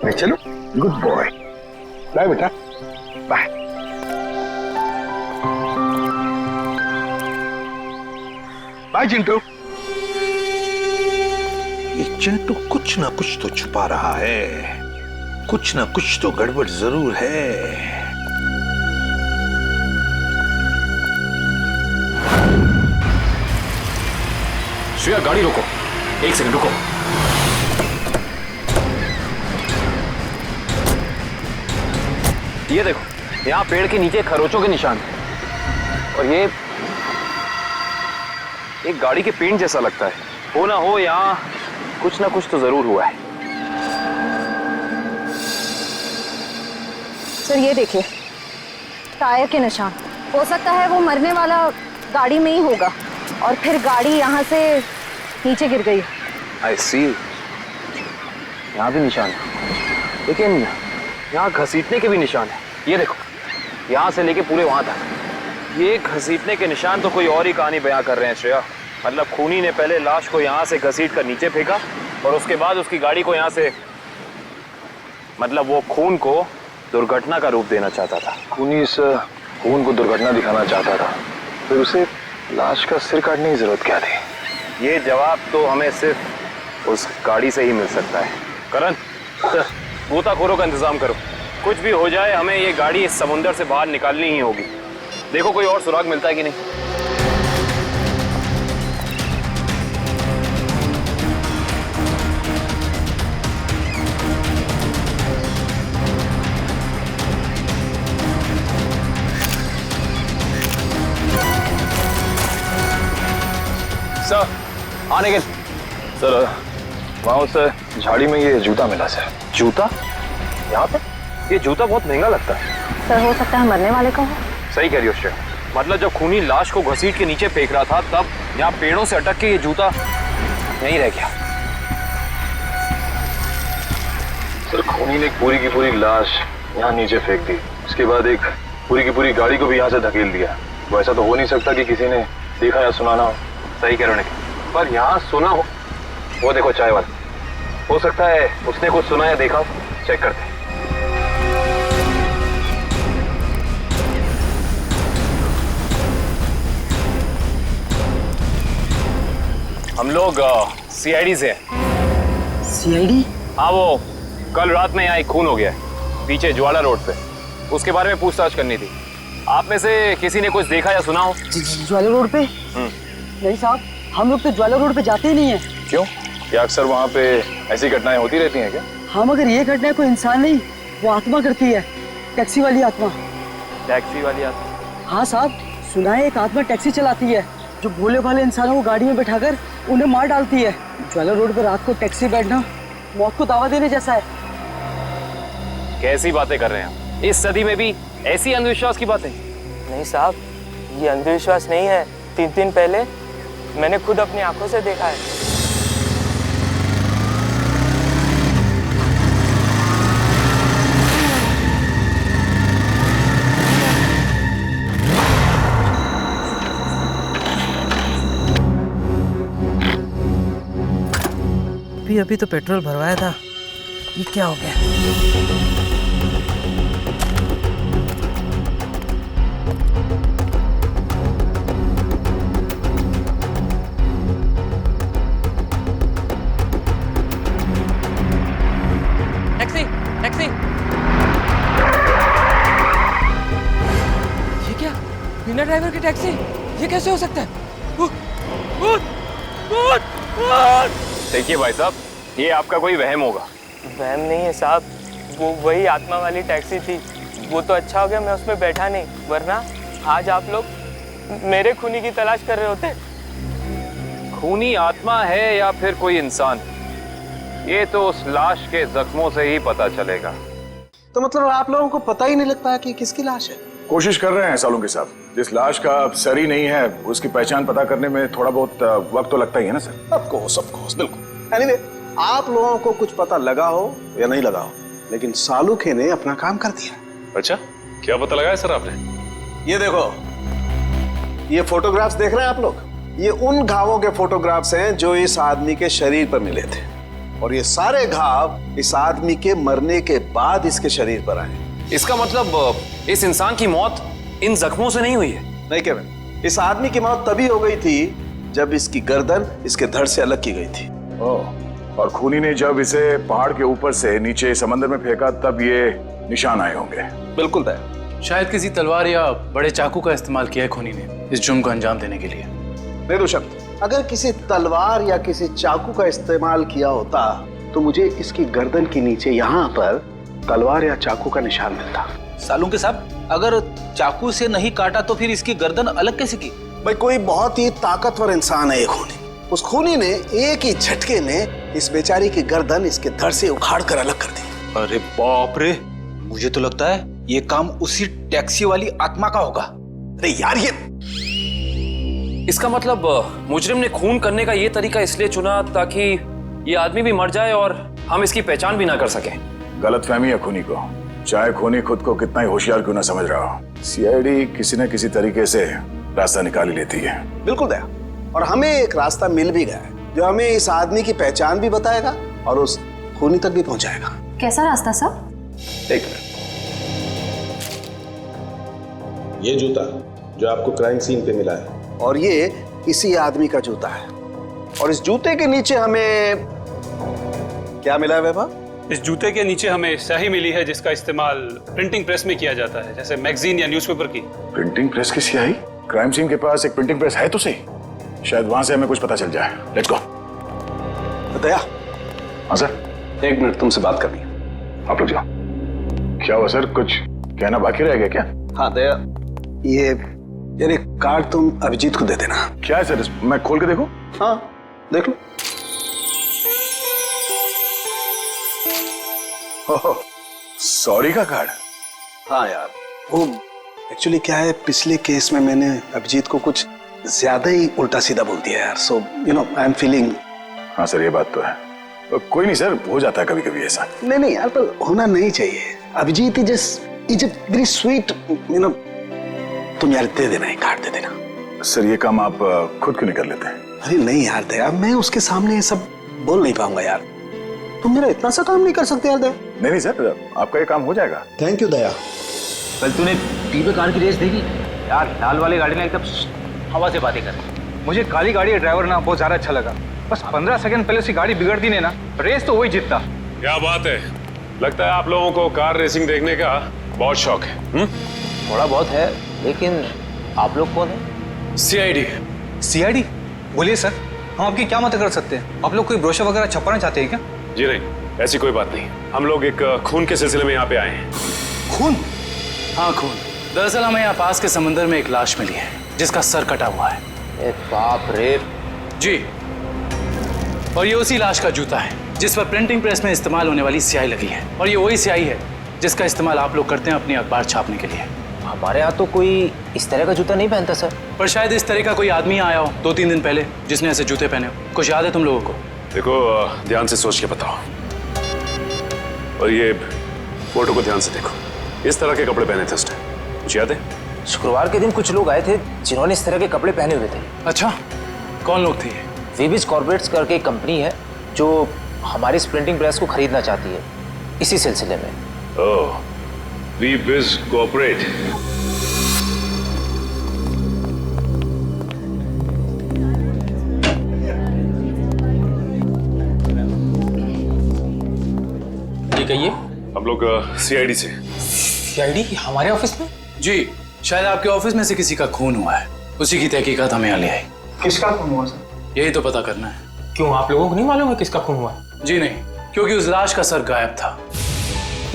मैं चलो, गुड बॉय, बाय बेटा, बाय। बाय चिंटू। ये चिंटू कुछ ना कुछ तो छुपा रहा है, कुछ ना कुछ तो गड़बड़ जरूर है। श्रेया, गाड़ी रोको, एक सेकंड रुको। ये देखो, यहाँ पेड़ के नीचे खरोचों के निशान हैं। और ये एक गाड़ी के पेंट जैसा लगता है। हो ना हो, यहाँ कुछ ना कुछ तो जरूर हुआ है। सर ये देखिए, टायर के निशान। हो सकता है वो मरने वाला गाड़ी में ही होगा और फिर गाड़ी यहाँ से नीचे गिर गई। आई सी, यहाँ भी निशान है, लेकिन यहाँ घसीटने के भी निशान है। ये देखो, यहाँ से लेके पूरे वहां तक ये घसीटने के निशान। तो कोई और ही कहानी बयां कर रहे हैं श्रेया। मतलब खूनी ने पहले लाश को यहाँ से घसीट कर नीचे फेंका और उसके बाद उसकी गाड़ी को यहाँ से, मतलब वो खून को दुर्घटना का रूप देना चाहता था। खूनी इस खून को दुर्घटना दिखाना चाहता था, फिर उसे लाश का सिर काटने की जरूरत क्या थी? ये जवाब तो हमें सिर्फ उस गाड़ी से ही मिल सकता है। करण, गोताखोरों का इंतजाम करो। कुछ भी हो जाए, हमें ये गाड़ी इस समुंदर से बाहर निकालनी ही होगी। देखो कोई और सुराग मिलता है कि नहीं। सर, आने के सर, वहाँ उस झाड़ी में ये जूता मिला सर। जूता? यहाँ पे? ये जूता बहुत महंगा लगता है। सर हो सकता है मरने वाले का हो। सही कह रही हो श्रेया। मतलब जब खूनी लाश को घसीट के नीचे फेंक रहा था, तब यहाँ पेड़ों से अटक के ये जूता यहीं रह गया। सर, खूनी ने एक पूरी की पूरी लाश यहाँ नीचे फेंक दी, उसके बाद एक पूरी की पूरी गाड़ी को भी यहाँ से धकेल दिया। वैसा तो हो नहीं सकता कि किसी ने देखा या सुना ना हो। सही कह रहे हो, पर यहाँ सुना हो। वो देखो चाय वाला, हो सकता है उसने कुछ सुना या देखा हो। चेक करते हैं। हम लोग सीआईडी से हैं। सीआईडी? हाँ, वो कल रात में यहाँ एक खून हो गया है पीछे ज्वाला रोड पे। उसके बारे में पूछताछ करनी थी। आप में से किसी ने कुछ देखा या सुना हो? ज्वाला रोड पे? नहीं साहब, हम लोग तो ज्वाला रोड पे जाते ही नहीं है। क्यों? क्या अक्सर वहाँ पे ऐसी घटनाएं होती रहती हैं क्या? हाँ, मगर ये घटना कोई इंसान नहीं, वो आत्मा करती है। टैक्सी वाली आत्मा। टैक्सी वाली आत्मा? हाँ साहब, सुना है एक आत्मा टैक्सी चलाती है जो भोले भाले इंसानों को गाड़ी में बैठाकर उन्हें मार डालती है। ज्वाला रोड पर रात को टैक्सी बैठना मौत को दावा देने जैसा है। कैसी बातें कर रहे हैं? इस सदी में भी ऐसी अंधविश्वास की बातें? नहीं साहब, ये अंधविश्वास नहीं है। 3 दिन पहले मैंने खुद अपनी आंखों से देखा है। अभी तो पेट्रोल भरवाया था, ये क्या हो गया? Taxi, taxi. ये क्या? बिना ड्राइवर की टैक्सी? ये कैसे हो सकता है? देखिए भाई साहब, ये आपका कोई वहम होगा। वहम नहीं है साहब, वो वही आत्मा वाली टैक्सी थी। वो तो अच्छा हो गया मैं उसमें बैठा नहीं, वरना आज आप लोग मेरे खूनी की तलाश कर रहे होते। खूनी आत्मा है या फिर कोई इंसान, ये तो उस लाश के जख्मों से ही पता चलेगा। तो मतलब आप लोगों को पता ही नहीं लगता कि किसकी लाश है? कोशिश कर रहे हैं सालुंके साहब। जिस लाश का सर ही नहीं है उसकी पहचान पता करने में थोड़ा बहुत वक्त तो लगता ही है ना सर। ऑफ कोर्स बिल्कुल। एनीवे, आप लोगों को कुछ पता लगा हो या नहीं लगा हो, लेकिन सालुखे ने अपना काम कर दिया। अच्छा, क्या पता लगाया सर आपने? ये देखो, ये फोटोग्राफ्स देख रहे हैं आप लोग? ये उन घावों के फोटोग्राफ्स हैं जो इस आदमी के शरीर पर मिले थे, और ये सारे घाव इस आदमी के मरने के बाद इसके शरीर पर आए। इसका मतलब इस इंसान की मौत इन जख्मों से नहीं हुई है? नहीं केविन, इस आदमी की मौत तभी हो गई थी जब इसकी गर्दन इसके धड़ से अलग की गई थी। और खूनी ने जब इसे पहाड़ के ऊपर से नीचे समंदर में फेंका तब ये निशान आए होंगे। बिल्कुल तय। शायद किसी तलवार या बड़े चाकू का इस्तेमाल किया है खूनी ने इस जुर्म को अंजाम देने के लिए। बेशक अगर किसी तलवार या किसी चाकू का इस्तेमाल किया होता तो मुझे इसकी गर्दन के नीचे यहाँ पर तलवार या चाकू का निशान मिलता। सालुंके साहब, अगर चाकू से नहीं काटा तो फिर इसकी गर्दन अलग कैसे की? भाई, कोई बहुत ही ताकतवर इंसान है ये खूनी। उस खूनी ने एक ही झटके में इस बेचारी की गर्दन इसके धड़ से उखाड़ कर अलग कर दी। अरे बाप रे, मुझे तो लगता है ये काम उसी टैक्सी वाली आत्मा का होगा। अरे यार, ये इसका मतलब मुजरिम ने खून करने का ये तरीका इसलिए चुना ताकि ये आदमी भी मर जाए और हम इसकी पहचान भी ना कर सकें। गलतफहमी है खूनी को, चाहे खूनी खुद को कितना ही होशियार क्यों ना समझ रहा हो। सीआईडी किसी न किसी तरीके से रास्ता निकाल ही लेती है। बिल्कुल दया, और हमें एक रास्ता मिल भी गया है जो हमें इस आदमी की पहचान भी बताएगा और उस खूनी तक भी पहुंचाएगा। कैसा रास्ता सर? एक मिनट। ये जूता जो आपको क्राइम सीन पे मिला है, और ये इसी आदमी का जूता है, और इस जूते के नीचे हमें क्या मिला है वैभव? इस जूते के नीचे हमें स्याही मिली है जिसका इस्तेमाल प्रिंटिंग प्रेस में किया जाता है, जैसे मैगजीन या न्यूज़पेपर की। प्रिंटिंग प्रेस की स्याही? क्राइम सीन के पास एक प्रिंटिंग प्रेस है तो सही, शायद वहां से हमें कुछ पता चल जाए। Let's go. दया। हाँ सर। 1 मिनट तुमसे बात करनी है। आप लोग जाओ। क्या हुआ सर, कुछ कहना बाकी रह गया क्या? हाँ दया, ये यार एक कार्ड तुम अभिजीत को दे देना। क्या है सर, मैं खोल के देखूं? हाँ देख लो। सॉरी का कार्ड? हाँ यार, वो एक्चुअली क्या है, पिछले केस में मैंने अभिजीत को कुछ ज्यादा ही उल्टा सीधा बोल दिया यार। So you know I am feeling. हाँ सर, ये बात तो है। कोई नहीं सर, हो जाता है कभी कभी ऐसा। नहीं यार, पर होना नहीं चाहिए। Abhijeet is very sweet, you know. तुम यार दे देना, एक कार्ड दे देना। सर ये काम आप खुद क्यों नहीं कर लेते? अरे नहीं यार दया, मैं उसके सामने ये सब बोल नहीं पाऊंगा यार। तुम मेरा इतना सा काम नहीं कर सकते यार दया। नहीं सर, आपका ये काम हो जाएगा। थैंक यू दया। कल तूने टीवी कार की रेस देखी यार? लाल वाली गाड़ी ने एकदम हवा से बातें कर। मुझे काली गाड़ी का ड्राइवर ना बहुत ज्यादा अच्छा लगा। बस 15 सेकंड पहले उसकी गाड़ी बिगड़ती नहीं ना, रेस तो वही जीतता। क्या बात है, लगता है आप लोगों को कार रेसिंग देखने का बहुत शौक है। थोड़ा बहुत है, लेकिन आप लोग कौन है? सीआईडी। सीआईडी? बोलिए सर, हम आपकी क्या मदद कर सकते हैं? आप लोग कोई ब्रोशर वगैरह छपवाना चाहते हैं क्या? जी नहीं, ऐसी कोई बात नहीं। हम लोग एक खून के सिलसिले में यहाँ पे आए हैं। खून? हाँ खून। दरअसल हमें यहाँ पास के समंदर में एक लाश मिली है जिसका सर कटा हुआ है। बाप रे। जी, और ये उसी लाश का जूता है जिस पर प्रिंटिंग प्रेस में इस्तेमाल होने वाली स्याही लगी है, और ये वही स्याही है जिसका इस्तेमाल आप लोग करते हैं अपनी अखबार छापने के लिए। हमारे यहाँ तो कोई इस तरह का जूता नहीं पहनता सर। पर शायद इस तरह का कोई आदमी आया हो 2-3 दिन पहले जिसने ऐसे जूते पहने हो। कुछ याद है तुम लोगों को? देखो, ध्यान से सोच के बताओ, और ये फोटो को ध्यान से देखो। इस तरह के कपड़े पहने थे उस टाइम, कुछ याद है? शुक्रवार के दिन कुछ लोग आए थे जिन्होंने इस तरह के कपड़े पहने हुए थे। अच्छा, कौन लोग थे ये? वीबिज कॉर्पोरेट्स करके एक कंपनी है जो हमारी इस प्रिंटिंग प्रेस को खरीदना चाहती है, इसी सिलसिले में। ओह, वीबिज कॉर्पोरेट। ये कहिए। हम लोग सीआईडी से। सीआईडी हमारे ऑफिस में? जी, शायद आपके ऑफिस में से किसी का खून हुआ है, उसी की तहकीकात हमें यहाँ ले आई। किसका खून हुआ सर? यही तो पता करना है। क्यों, आप लोगों को नहीं मालूम है किसका खून हुआ? जी नहीं, क्योंकि उस लाश का सर गायब था।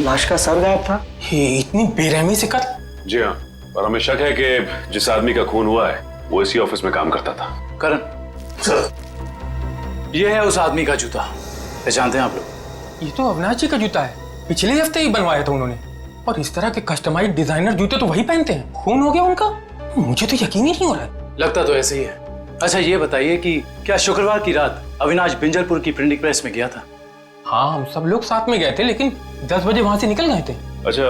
लाश का सर गायब था? ये इतनी बेरहमी से कत्ल? जी हाँ, और हमें शक है कि जिस आदमी का खून हुआ है वो इसी ऑफिस में काम करता था। करण सर, ये है उस आदमी का जूता, पहचानते हैं आप लोग? ये तो अविनाश जी का जूता है, पिछले हफ्ते ही बनवाया था उन्होंने। और इस तरह के कस्टमाइज्ड डिजाइनर जूते तो वही पहनते हैं। खून हो गया उनका, मुझे तो यकीन ही नहीं हो रहा है। लगता तो ऐसे ही है। अच्छा ये बताइए कि क्या शुक्रवार की रात अविनाश बिंजलपुर की प्रिंटिंग प्रेस में गया था? हाँ, हम सब लोग साथ में गए थे, लेकिन 10 बजे वहां से निकल गए थे। अच्छा,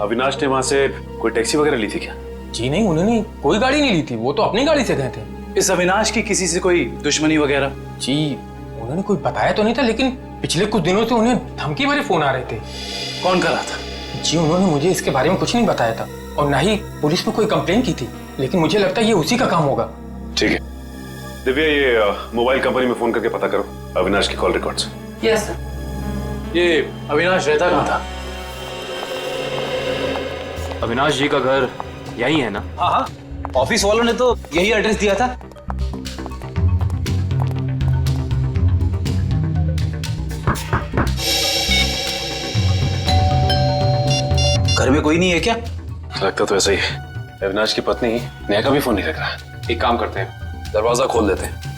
अविनाश ने वहां से कोई टैक्सी वगैरह ली थी क्या? जी नहीं, उन्होंने कोई गाड़ी नहीं ली थी, वो तो अपनी गाड़ी से गए थे। इस अविनाश की किसी से कोई दुश्मनी वगैरह? जी उन्होंने कोई बताया तो नहीं था, लेकिन पिछले कुछ दिनों से उन्हें धमकी भरे फोन आ रहे थे। कौन कर रहा था? जी उन्होंने मुझे इसके बारे में कुछ नहीं बताया था, और ना ही पुलिस में कोई कंप्लेन की थी, लेकिन मुझे लगता है ये उसी का काम होगा। ठीक है दिव्या, ये मोबाइल कंपनी में फोन करके पता करो अविनाश की कॉल रिकॉर्ड्स। Yes sir. ये अविनाश रहता कहाँ था? अविनाश जी का घर यही है ना? हाँ हाँ, ऑफिस वालों ने तो यही एड्रेस दिया था। घर में कोई नहीं है क्या? लगता तो ऐसा ही है। अविनाश की पत्नी नेहा का भी फोन नहीं लग रहा। एक काम करते हैं, दरवाजा खोल देते हैं।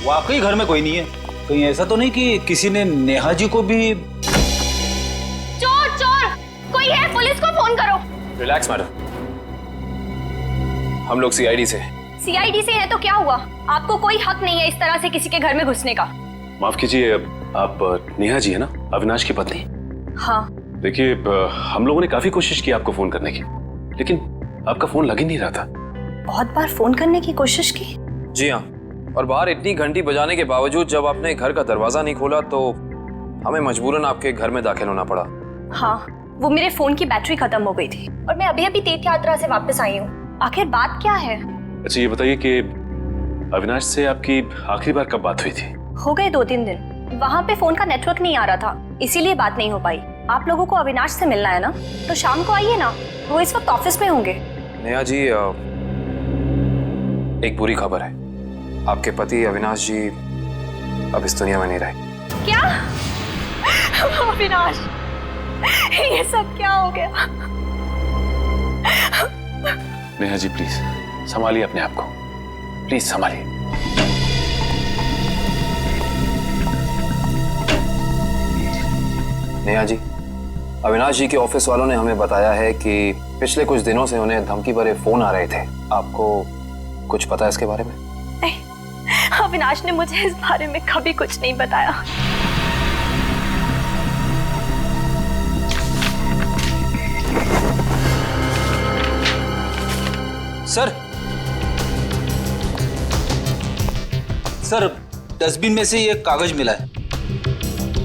वाकई घर में कोई नहीं है। कहीं ऐसा तो नहीं कि किसी ने नेहा जी को भी? चोर चोर कोई है, पुलिस को फोन करो। रिलैक्स मैडम, हम लोग सीआईडी से। सीआईडी से है तो क्या हुआ? आपको कोई हक नहीं है इस तरह से किसी के घर में घुसने का। माफ कीजिए, आप नेहा जी है ना, अविनाश की पत्नी? हाँ। देखिए, हम लोगों ने काफी कोशिश की आपको फोन करने की, लेकिन आपका फोन लग ही नहीं रहा था। बहुत बार फोन करने की कोशिश की? जी हाँ, और बाहर इतनी घंटी बजाने के बावजूद जब आपने घर का दरवाजा नहीं खोला तो हमें मजबूरन आपके घर में दाखिल होना पड़ा। हाँ, वो मेरे फोन की बैटरी खत्म हो गई थी और मैं अभी अभी तीर्थ यात्रा से वापस आई हूँ। आखिर बात क्या है? अच्छा ये बताइए कि अविनाश से आपकी आखिरी बार कब बात हुई थी? हो गए 2-3 दिन। वहाँ पे फोन का नेटवर्क नहीं आ रहा था, इसीलिए बात नहीं हो पाई। आप लोगों को अविनाश से मिलना है ना, तो शाम को आइए ना, वो इस वक्त ऑफिस में होंगे। नेहा जी, एक बुरी खबर है। आपके पति अविनाश जी अब इस दुनिया में नहीं रहे। क्या? अविनाश, ये सब क्या हो गया? नेहा जी प्लीज संभालिए अपने आप को, प्लीज संभालिए। नेहा जी, अविनाश जी के ऑफिस वालों ने हमें बताया है कि पिछले कुछ दिनों से उन्हें धमकी भरे फोन आ रहे थे। आपको कुछ पता है इसके बारे में? अविनाश ने मुझे इस बारे में कभी कुछ नहीं बताया। सर, डस्टबिन में से ये कागज मिला है।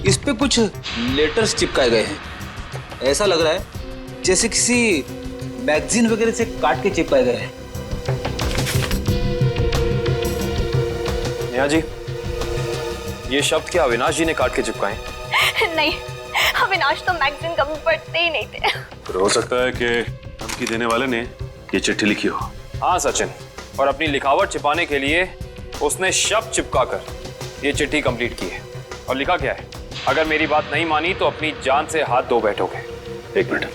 इस पे कुछ लेटर्स चिपकाए गए हैं। ऐसा लग रहा है जैसे किसी मैगजीन वगैरह से काट के चिपकाए गए हैं। नेहा जी, ये शब्द क्या अविनाश जी ने काट के चिपकाए? नहीं, अविनाश तो मैगजीन कभी पढ़ते ही नहीं थे। तो हो सकता है कि धमकी देने वाले ने ये चिट्ठी लिखी हो। हाँ सचिन, और अपनी लिखावट छिपाने के लिए उसने शब्द चिपकाकर ये चिट्ठी कंप्लीट की है। और लिखा क्या है? अगर मेरी बात नहीं मानी तो अपनी जान से हाथ धो बैठोगे। एक मिनट,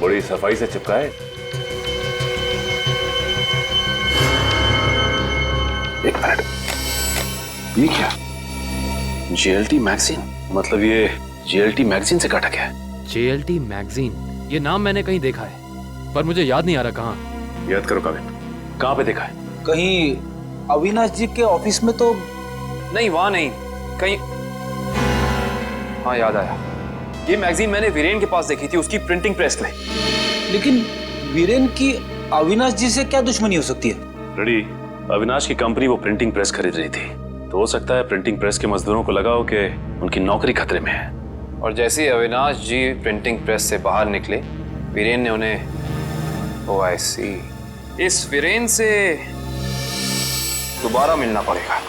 बड़ी सफाई से चिपकाए। एक मिनट, ये क्या? JLT magazine? मतलब ये जेएलटी मैगजीन से काटा गया है? जेएलटी मैगजीन, ये नाम मैंने कहीं देखा है, पर मुझे याद नहीं आ रहा कहाँ। याद करो काविन, कहाँ पे देखा है? कहीं अविनाश जी के ऑफिस में तो नहीं, वहां नहीं, कहीं। हाँ याद आया, ये मैगजीन मैंने वीरेन के पास देखी थी, उसकी प्रिंटिंग प्रेस में। लेकिन वीरेन की अविनाश जी से क्या दुश्मनी हो सकती है? रेडी, अविनाश की कंपनी वो प्रिंटिंग प्रेस खरीद रही थी, तो हो सकता है प्रिंटिंग प्रेस के मजदूरों को लगा हो कि उनकी नौकरी खतरे में है। और जैसे ही अविनाश जी प्रिंटिंग प्रेस से बाहर निकले, वीरेन ने उन्हें, ओह आई सी, इस वीरेन से दोबारा मिलना पड़ेगा।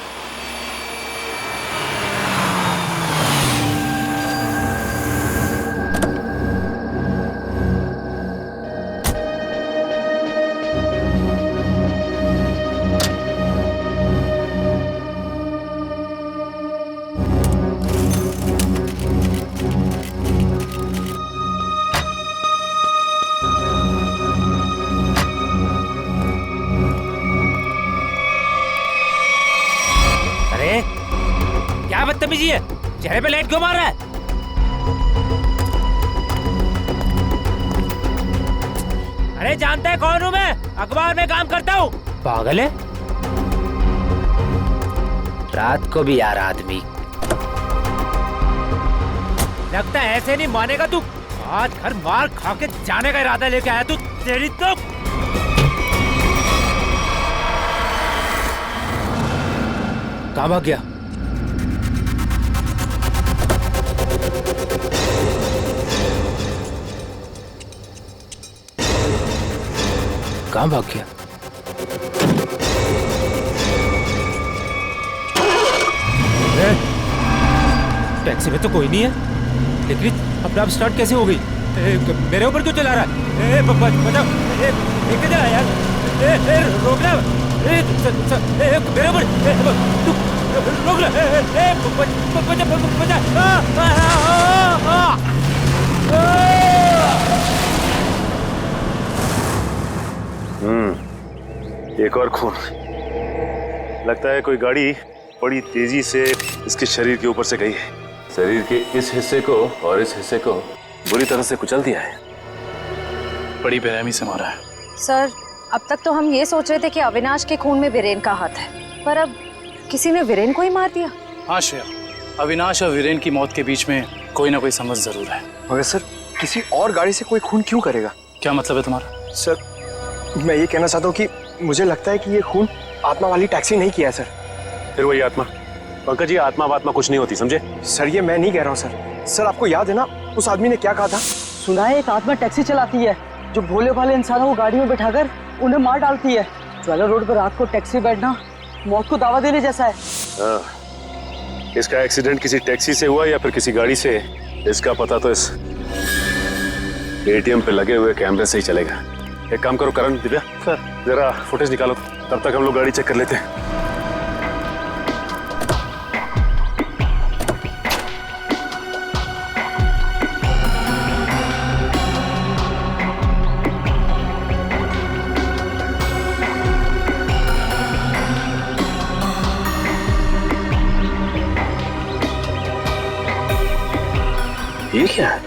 बदतमीजी है? चेहरे पे लाइट क्यों मार रहा है? अरे जानता है कौन हूँ मैं? अखबार में काम करता हूँ। पागल है? रात को भी यार आदमी। लगता है ऐसे नहीं मानेगा तू। आज घर मार खा के जाने का इरादा लेके आया तू। तेरी तो कहाँ भाग गया? कहाँ भाग गया? टैक्सी में तो कोई नहीं है, लेकिन अपने आप स्टार्ट कैसे हो गई? मेरे ऊपर क्यों चला रहा है? बचाओ! लेके जा यार! रोकना! मेरे ऊपर तू रोक ले! एक और खून। लगता है कोई गाड़ी बड़ी तेजी से इसके शरीर के ऊपर से गई है। शरीर के इस हिस्से को और इस हिस्से को बुरी तरह से कुचल दिया है। बड़ी बेरहमी से मारा है। सर, अब तक तो हम ये सोच रहे थे कि अविनाश के खून में वीरेन का हाथ है, पर अब किसी ने वीरेन को ही मार दिया। हाँ श्रेया, अविनाश और वीरेन की मौत के बीच में कोई ना कोई समझ जरूर है। मगर सर, किसी और गाड़ी से कोई खून क्यों करेगा? क्या मतलब है तुम्हारा? सर, मैं ये कहना चाहता हूँ कि मुझे लगता है कि ये खून आत्मा वाली टैक्सी नहीं किया है सर। फिर वही आत्मा? पंकज जी, आत्मा वात्मा कुछ नहीं होती, समझे? सर, ये मैं नहीं कह रहा हूँ सर। सर, आपको याद है ना उस आदमी ने क्या कहा था? सुना है एक आत्मा टैक्सी चलाती है जो भोले भाले इंसानों को गाड़ी में बैठाकर उन्हें मार डालती है। ज्वाला रोड पर रात को टैक्सी बैठना मौत को दावा देने जैसा है। इसका एक्सीडेंट किसी टैक्सी से हुआ या फिर किसी गाड़ी से, इसका पता तो इस एटीएम पे लगे हुए कैमरे से ही चलेगा। एक काम करो करण, दिव्या सर, जरा फुटेज निकालो, तब तक हम लोग गाड़ी चेक कर लेते हैं। ये क्या है?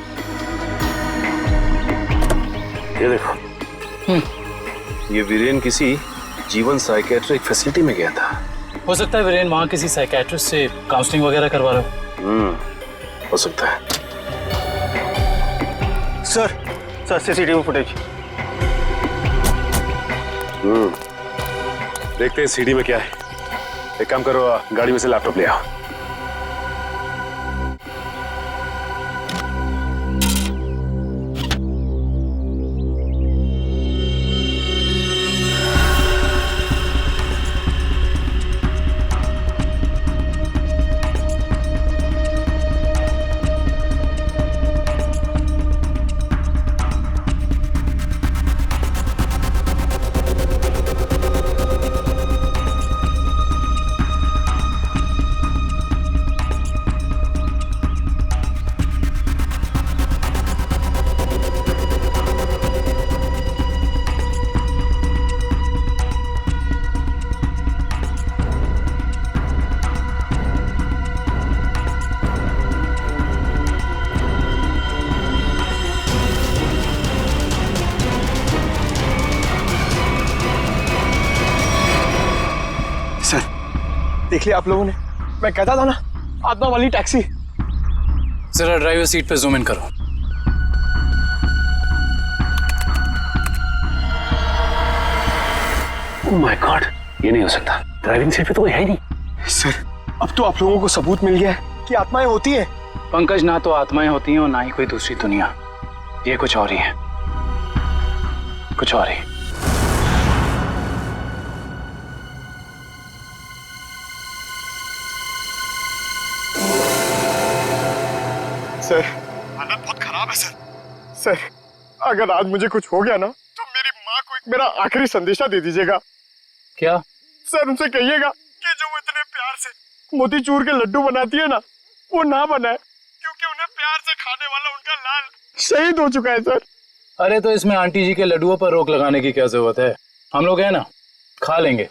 ये देखो, ये वीरेन किसी जीवन साइकेट्रिक फैसिलिटी में गया था। हो सकता है वीरेन वहाँ किसी साइकेट्रिस्ट से काउंसलिंग वगैरह करवा रहा हो। हो सकता है। Sir, CCTV footage. देखते हैं सीडी में क्या है। एक काम करो, गाड़ी में से लैपटॉप ले आओ। देख लिया आप लोगों ने? मैं कहता था ना, आत्मा वाली टैक्सी। जरा ड्राइवर सीट पे जूम इन करो। ओह माय गॉड, ये नहीं हो सकता। ड्राइविंग सीट पे तो कोई है ही नहीं। सर, अब तो आप लोगों को सबूत मिल गया है कि आत्माएं होती हैं। पंकज, ना तो आत्माएं होती हैं और ना ही कोई दूसरी दुनिया। ये कुछ और ही है, कुछ और ही। सर, हालत बहुत खराब है सर। सर, अगर आज मुझे कुछ हो गया ना, तो मेरी माँ को एक मेरा आखिरी संदेशा दे दीजिएगा। क्या? सर, उनसे कहिएगा कि जो वो इतने प्यार से मोतीचूर के लड्डू बनाती है ना, वो ना बनाए, क्योंकि उन्हें प्यार से खाने वाला उनका लाल शहीद हो चुका है सर। अरे तो इसमें आंटी जी के लड्डुओं पर रोक लगाने की क्या जरूरत है? हम लोग हैं ना, खा लेंगे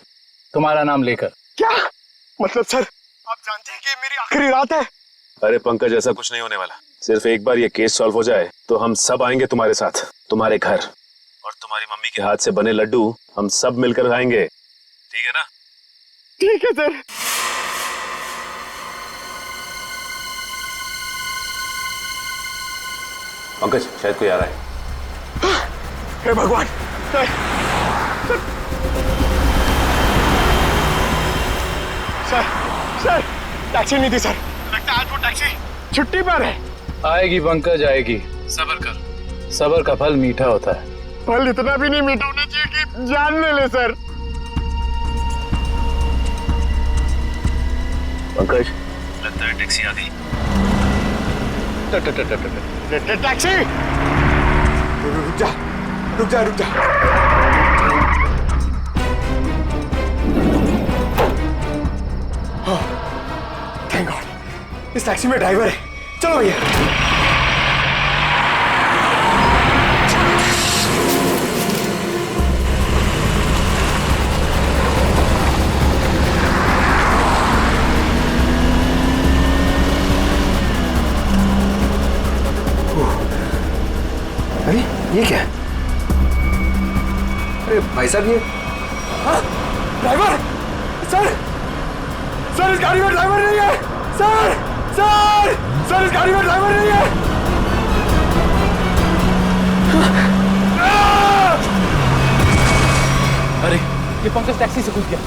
तुम्हारा नाम लेकर। क्या मतलब सर, आप जानते हैं कि ये मेरी आखिरी रात है। अरे पंकज, ऐसा कुछ नहीं होने वाला। सिर्फ एक बार ये केस सॉल्व हो जाए तो हम सब आएंगे तुम्हारे साथ, तुम्हारे घर, और तुम्हारी मम्मी के हाथ से बने लड्डू हम सब मिलकर खाएंगे। ठीक है ना? ठीक है सर। पंकज, शायद कोई आ रहा है। हे भगवान, सर सर टैक्सी नहीं थी सर। लगता है आज वो टैक्सी छुट्टी पर है। आएगी पंकज, आएगी। सब्र कर, सब्र का फल मीठा होता है। फल इतना भी नहीं मीठा होना चाहिए कि जान ले ले सर। पंकज, लगता है टैक्सी आ गई। टैक्सी! रुक जा, रुक जा, रुक जा। थैंक गॉड, इस टैक्सी में ड्राइवर है। चलो भैया। अरे ये क्या है? अरे भाई साहब, ये ड्राइवर! सर सर, इस गाड़ी में ड्राइवर नहीं है। सर सर सर, इस गाड़ी में ड्राइवर नहीं है। अरे ये पंकज टैक्सी से कूद गया।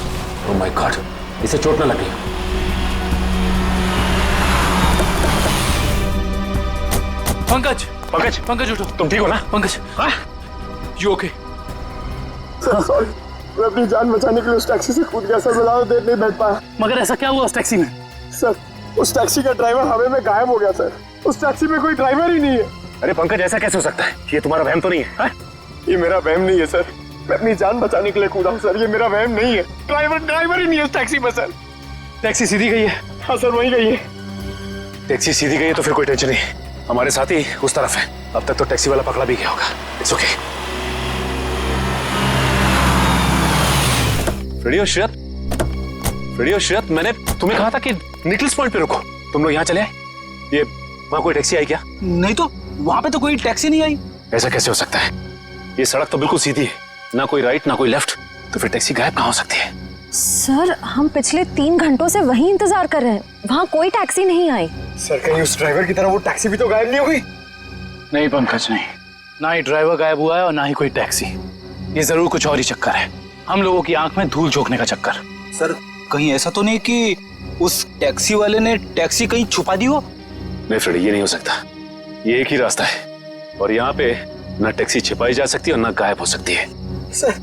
ओह माय गॉड, इसे चोट न लगी। पंकज पंकज पंकज उठो। तुम ठीक हो ना? Pankaj, you okay? Sir sorry, मैं अपनी जान बचाने के लिए उस टैक्सी से कूद गया सर। मैं ज्यादा देर नहीं बैठ पाया। मगर ऐसा क्या हुआ उस टैक्सी में? सर उस टैक्सी का ड्राइवर हवा में गायब हो गया सर। उस टैक्सी में कोई ड्राइवर ही नहीं है। अरे पंकज, ऐसा कैसे हो सकता है? ये तुम्हारा वहम तो नहीं है? ये मेरा वहम नहीं है सर। मैं अपनी जान बचाने के लिए कूदा हूँ सर। ये मेरा वहम नहीं है। ड्राइवर ही नहीं है उस टैक्सी में सर। टैक्सी सीधी गई है? हाँ सर, वही गई है। टैक्सी सीधी गई है तो फिर कोई टेंशन नहीं। हमारे साथ ही उस तरफ है। अब तक तो टैक्सी वाला पकड़ा भी गया होगा। It's okay. रेडियो श्रेयत, मैंने तुम्हें कहा था कि निकलेस पॉइंट पे रुको। तुम लोग यहाँ चले आए? ये वहाँ कोई टैक्सी आई क्या? नहीं तो वहाँ पे तो कोई टैक्सी नहीं आई। ऐसा कैसे हो सकता है? ये सड़क तो बिल्कुल सीधी है, ना कोई राइट ना कोई लेफ्ट, तो फिर टैक्सी गायब कहाँ हो सकती है? सर हम पिछले 3 घंटों से वहीं इंतजार कर रहे हैं, वहाँ कोई टैक्सी नहीं आई। सर कहीं उस ड्राइवर की तरह वो टैक्सी भी तो गायब नहीं हो गई? नहीं पंकज, नहीं, ना ही ड्राइवर गायब हुआ है और ना ही कोई टैक्सी। ये जरूर कुछ और ही चक्कर है, हम लोगों की आंख में धूल झोंकने का चक्कर। सर कहीं ऐसा तो नहीं कि उस टैक्सी वाले ने टैक्सी कहीं छुपा दी हो? नहीं फ्रेडी, ये नहीं हो सकता। ये एक ही रास्ता है और यहाँ पे ना टैक्सी छिपाई जा सकती है और ना गायब हो सकती है। सर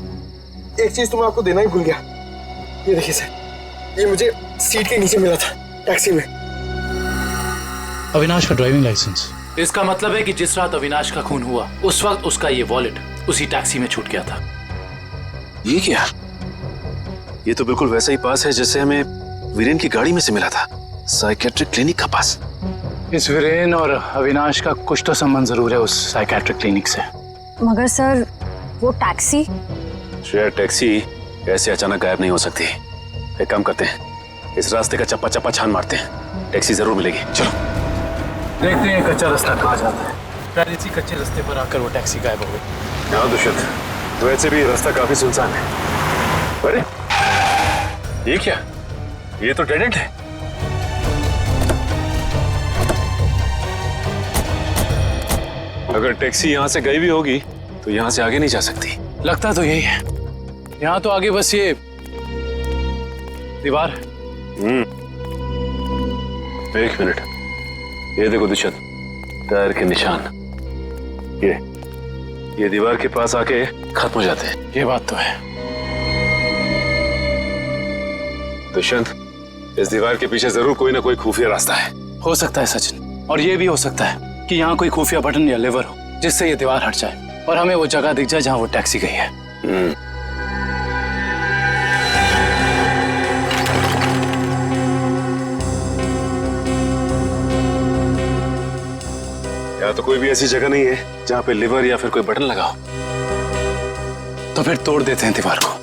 एक चीज तो मैं आपको देना ही भूल गया। ये देखिए सर, ये मुझे सीट के नीचे मिला था टैक्सी में। अविनाश का ड्राइविंग लाइसेंस। इसका मतलब है कि जिस रात अविनाश का खून हुआ उस वक्त उसका ये वॉलेट उसी टैक्सी में छूट गया था। ये क्या? ये तो बिल्कुल वैसा ही पास है जैसे हमें वीरेन की गाड़ी में से मिला था, साइकेट्रिक क्लिनिक का पास। इस वीरेन और अविनाश का कुछ तो संबंध जरूर है उस साइकेट्रिक क्लिनिक से। मगर सर वो टैक्सी? श्रेया, टैक्सी ऐसे अचानक गायब नहीं हो सकती। एक काम करते हैं, इस रास्ते का चप्पा चप्पा छान मारते हैं, टैक्सी जरूर मिलेगी। चलो देखते हैं कच्चा रास्ता कहाँ जाता है। शायद इसी कच्चे रास्ते पर आकर वो टैक्सी गायब हो गई। हाँ दुष्यंत, तो वैसे भी रास्ता काफी सुनसान है। अरे ये क्या? ये तो डेड एंड है। अगर टैक्सी यहाँ से गई भी होगी तो यहाँ से आगे नहीं जा सकती। लगता तो यही है, यहाँ तो आगे बस ये दीवार है। एक मिनट, ये देखो दुष्यंत, टायर के निशान। ये दीवार के पास आके खत्म हो जाते हैं। ये बात तो है। दुष्यंत, इस दीवार के पीछे जरूर कोई ना कोई खुफिया रास्ता है। हो सकता है सचिन, और ये भी हो सकता है कि यहाँ कोई खुफिया बटन या लेवर हो जिससे ये दीवार हट जाए और हमें वो जगह दिख जाए जहाँ वो टैक्सी गई है। यहाँ तो कोई भी ऐसी जगह नहीं है जहाँ पे लिवर या फिर कोई बटन लगा हो। तो फिर तोड़ देते हैं दीवार को।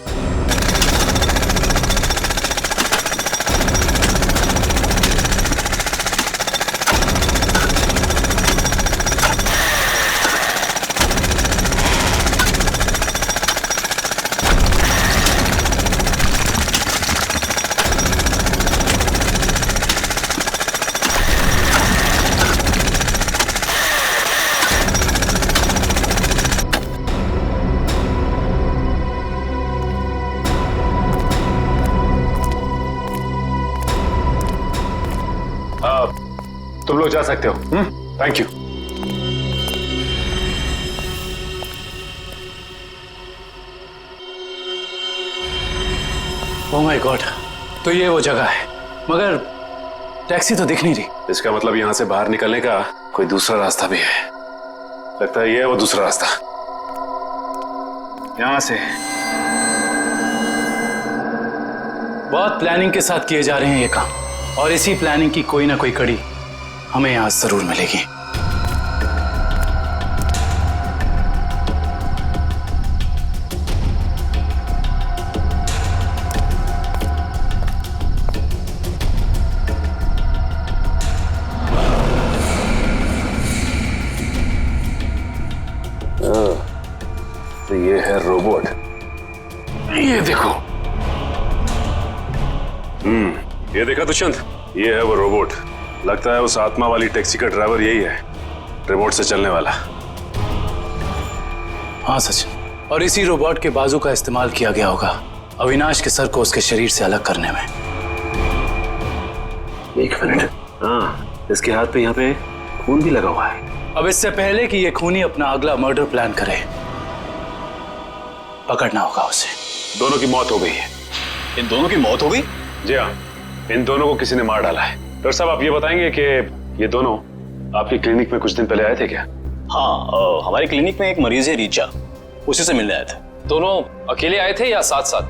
तुम लोग जा सकते हो। Thank you. Oh my God, तो ये वो जगह है, मगर टैक्सी तो दिख नहीं रही। इसका मतलब यहाँ से बाहर निकलने का कोई दूसरा रास्ता भी है। लगता है ये है वो दूसरा रास्ता। यहाँ से बहुत प्लानिंग के साथ किए जा रहे हैं ये काम, और इसी प्लानिंग की कोई ना कोई कड़ी हमें यहाँ जरूर मिलेगी। तो ये है रोबोट, ये देखो। ये देखा दुष्यंत, ये है वो रोबोट। लगता है उस आत्मा वाली टैक्सी का ड्राइवर यही है, रिमोट से चलने वाला। हाँ सचिन, और इसी रोबोट के बाजू का इस्तेमाल किया गया होगा अविनाश के सर को उसके शरीर से अलग करने में। एक मिनट, हाँ, इसके हाथ पे यहाँ पे खून भी लगा हुआ है। अब इससे पहले कि ये खूनी अपना अगला मर्डर प्लान करे, पकड़ना होगा उसे। दोनों की मौत हो गई है। इन दोनों की मौत हो गई? जी हाँ, इन दोनों को किसी ने मार डाला है। डॉक्टर साहब, आप ये बताएंगे कि ये दोनों आपकी क्लिनिक में कुछ दिन पहले आए थे क्या? हाँ, हमारी क्लिनिक में एक मरीज है रीचा, उसी से मिलने आए थे। दोनों अकेले आए थे या साथ साथ?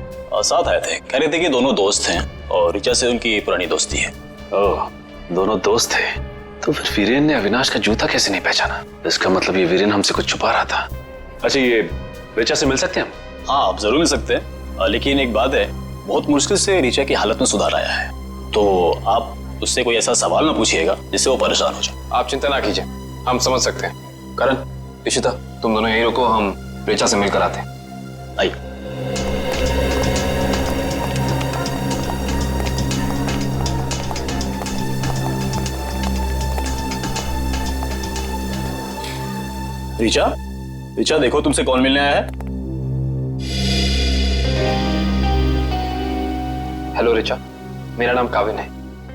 साथ आए थे। कह रहे थे कि दोनों दोस्त हैं और रीचा से उनकी पुरानी दोस्ती है। ओह, दोनों दोस्त थे। तो फिर वीरेन ने अविनाश का जूता कैसे नहीं पहचाना? इसका मतलब ये वीरेन हमसे कुछ छुपा रहा था। अच्छा, ये रीचा से मिल सकते हैं हम? हाँ, आप जरूर मिल सकते हैं, लेकिन एक बात है, बहुत मुश्किल से रीचा की हालत में सुधार आया है, तो आप उससे कोई ऐसा सवाल ना पूछिएगा जिससे वो परेशान हो जाए। आप चिंता ना कीजिए, हम समझ सकते हैं। करण, इशिता, तुम दोनों यहीं रुको, हम रीचा से मिलकर आते हैं। आइए। रीचा, रीचा देखो तुमसे कौन मिलने आया है। हेलो रीचा, मेरा नाम काविन है,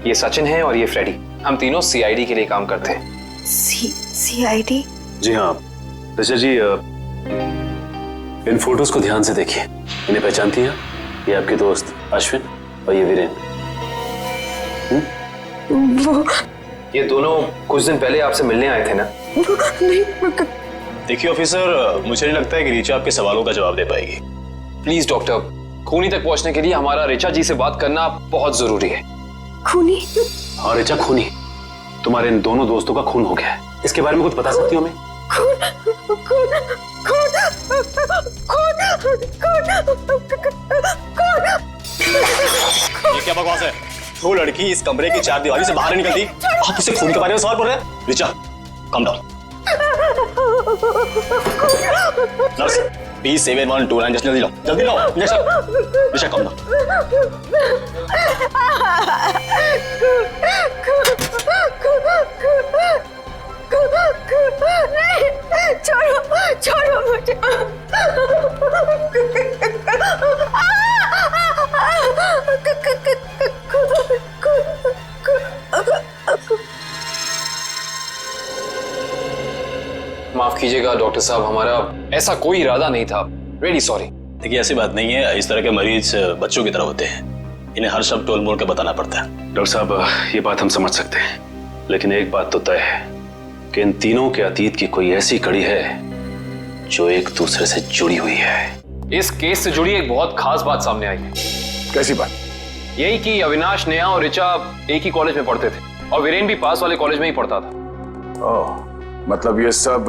ये सचिन है और ये फ्रेडी। हम तीनों सीआईडी के लिए काम करते हैं। सीआईडी? जी हाँ ऋचा जी, इन फोटोज को ध्यान से देखिए। इन्हें पहचानती हैं? ये आपके दोस्त अश्विन और ये वीरेन। वो ये दोनों कुछ दिन पहले आपसे मिलने आए थे ना? नहीं। देखिए ऑफिसर, मुझे नहीं लगता है कि रीचा आपके सवालों का जवाब दे पाएगी। प्लीज डॉक्टर, खूनी तक पहुंचने के लिए हमारा रीचा जी से बात करना बहुत जरूरी है। खूनी? हाँ रीचा, खूनी। तुम्हारे इन दोनों दोस्तों का खून हो गया है, इसके बारे में कुछ बता सकती हो हमें? ये क्या बकवास है? वो लड़की इस कमरे की चार दीवारी से बाहर नहीं निकलती, आप उसे खून के बारे में सवाल कर रहे हैं? Richa, come down. Nurse, B7129, just जल्दी लो, जल्दी लो इंजेक्शन। Richa, come down. छोड़ो, छोड़ो मुझे। माफ कीजिएगा डॉक्टर साहब, हमारा ऐसा कोई इरादा नहीं था। Really sorry. देखिए ऐसी बात नहीं है, इस तरह के मरीज बच्चों की तरह होते हैं, इन्हें हर शब्द टोल मोल के बताना पड़ता है। डॉक्टर साहब, ये बात हम समझ सकते हैं, लेकिन एक बात तो तय है कि इन तीनों के अतीत की कोई ऐसी कड़ी है जो एक दूसरे से जुड़ी हुई है। इस केस से जुड़ी एक बहुत खास बात सामने आई है। कैसी बात? यही कि अविनाश, नेहा और ऋचा एक ही कॉलेज में पढ़ते थे और वीरेन भी पास वाले कॉलेज में ही पढ़ता था। ओह, मतलब ये सब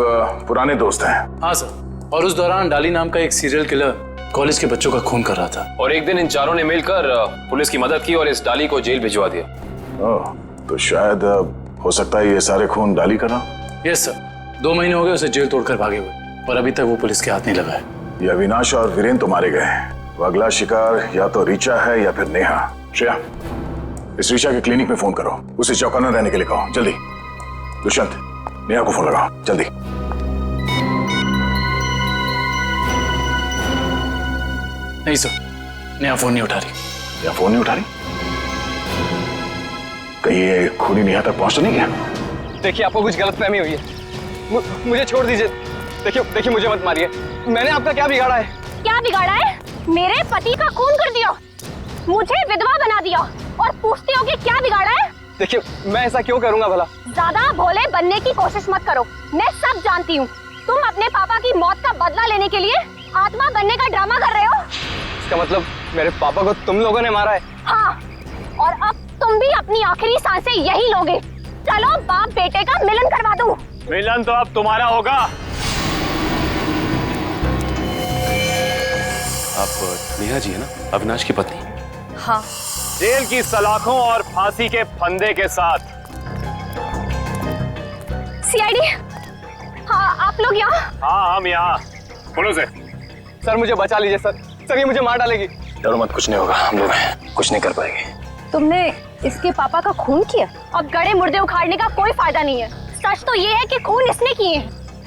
पुराने दोस्त हैं? हाँ सर, और उस दौरान डाली नाम का एक सीरियल किलर कॉलेज के बच्चों का खून कर रहा था, और एक दिन इन चारों ने मिलकर पुलिस की मदद की और इस डाली को जेल भिजवा दिया। ओह, तो शायद हो सकता है ये सारे खून डाली का ना? यस सर, 2 महीने हो गए उसे जेल तोड़कर भागे हुए, पर अभी तक वो पुलिस के हाथ नहीं लगा है। ये अविनाश और वीरेन तो मारे गए हैं, वो अगला शिकार या तो रीचा है या फिर नेहा। श्रेया, इस रीचा के क्लिनिक में फोन करो, उसे चौकन्ना रहने के लिए कहो, जल्दी। दुष्यंत, नेहा को फोन लगाओ, जल्दी। नहीं सर, नेहा फोन नहीं उठा रही। नेहा फोन नहीं उठा रही? कहीं ये खूनी नेहा तक पहुंच तो नहीं गया? देखिए आपको कुछ गलतफहमी हुई है। मुझे छोड़ दीजिए। देखिए मुझे मत मारिए। मैंने आपका क्या बिगाड़ा है? क्या बिगाड़ा है? मेरे पति का खून कर दिया, मुझे विधवा बना दिया और पूछते हो कि क्या बिगाड़ा है? देखिए मैं ऐसा क्यों करूंगा भला? ज्यादा भोले बनने की कोशिश मत करो। मैं सब जानती हूँ। तुम अपने पापा की मौत का बदला लेने के लिए आत्मा बनने का ड्रामा कर रहे हो। इसका मतलब मेरे पापा को तुम लोगों ने मारा है? हाँ, और अब तुम भी अपनी आखिरी सांसें यही लोगे। चलो बाप बेटे का मिलन करवा दूं। मिलन तो अब तुम्हारा होगा। आप नेहा जी है ना, अविनाश की पत्नी? हाँ। जेल की सलाखों और फांसी के फंदे के साथ। सीआईडी, हाँ आप लोग यहाँ? हाँ हम यहाँ। बोलो सर मुझे बचा लीजिए सर। सर ये मुझे मार डालेगी। डरो मत, कुछ नहीं होगा, हम लोग कुछ नहीं कर पाएंगे। तुमने इसके पापा का खून किया? अब गड़े मुर्दे उखाड़ने का कोई फायदा नहीं है। सच तो ये है कि खून इसने किए।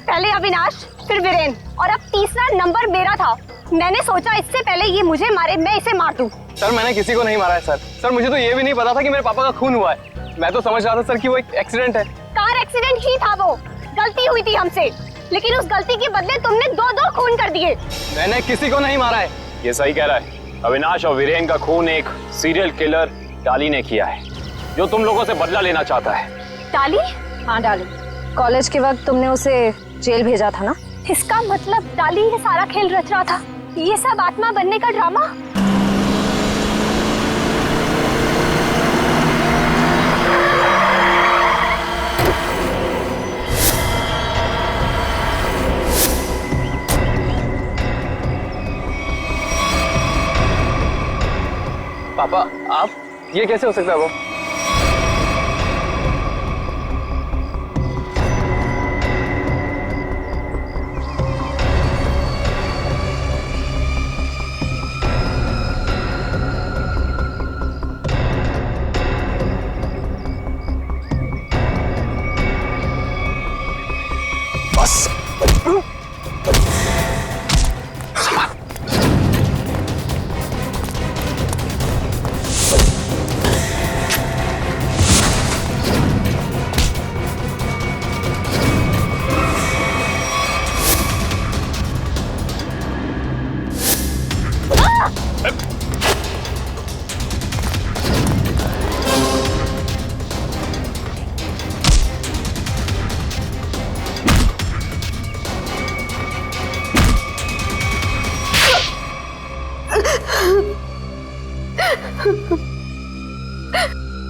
पहले अविनाश, फिर वीरेन और अब तीसरा नंबर मेरा था। मैंने सोचा इससे पहले ये मुझे मारे, मैं इसे मार दूं। सर मैंने किसी को नहीं मारा है सर। सर मुझे तो ये भी नहीं पता था कि मेरे पापा का खून हुआ है। मैं तो समझ रहा था सर कि वो एक एक्सीडेंट है। कार एक्सीडेंट ही था वो। गलती हुई थी हमसे, लेकिन उस गलती के बदले तुमने दो खून कर दिए। मैंने किसी को नहीं मारा है। ये सही कह रहा है। अविनाश और वीरेन का खून एक सीरियल किलर डाली ने किया है, जो तुम लोगों से बदला लेना चाहता है। डाली? हाँ डाली। कॉलेज के वक्त तुमने उसे जेल भेजा था ना? इसका मतलब डाली ये सारा खेल रच रहा था। ये सब आत्मा बनने का ड्रामा। पापा आप, ये कैसे हो सकता है? वो बस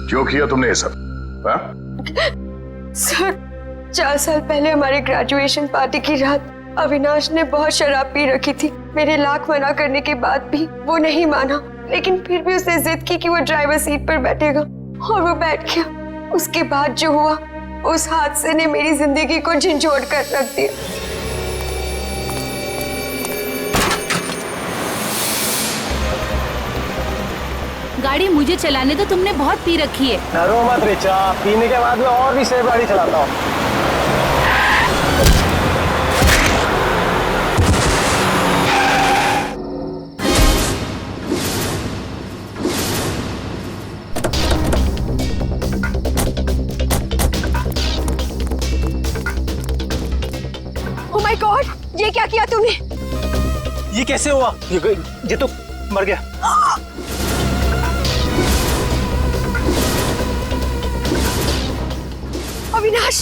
क्यों किया तुमने ये सब? हाँ? सर 4 साल पहले हमारे ग्रेजुएशन पार्टी की रात अविनाश ने बहुत शराब पी रखी थी। मेरे लाख मना करने के बाद भी वो नहीं माना, लेकिन फिर भी उसने जिद की कि वो ड्राइवर सीट पर बैठेगा और वो बैठ गया। उसके बाद जो हुआ, उस हादसे ने मेरी जिंदगी को झंझोड़ कर रख दिया। गाड़ी मुझे चलाने तो तुमने बहुत पी रखी है। डरो मत रिचा, पीने के बाद में और भी सेफ गाड़ी चलाता हूँ। ओह माय गॉड, ये क्या किया तुमने? ये कैसे हुआ? ये तो मर गया। अविनाश,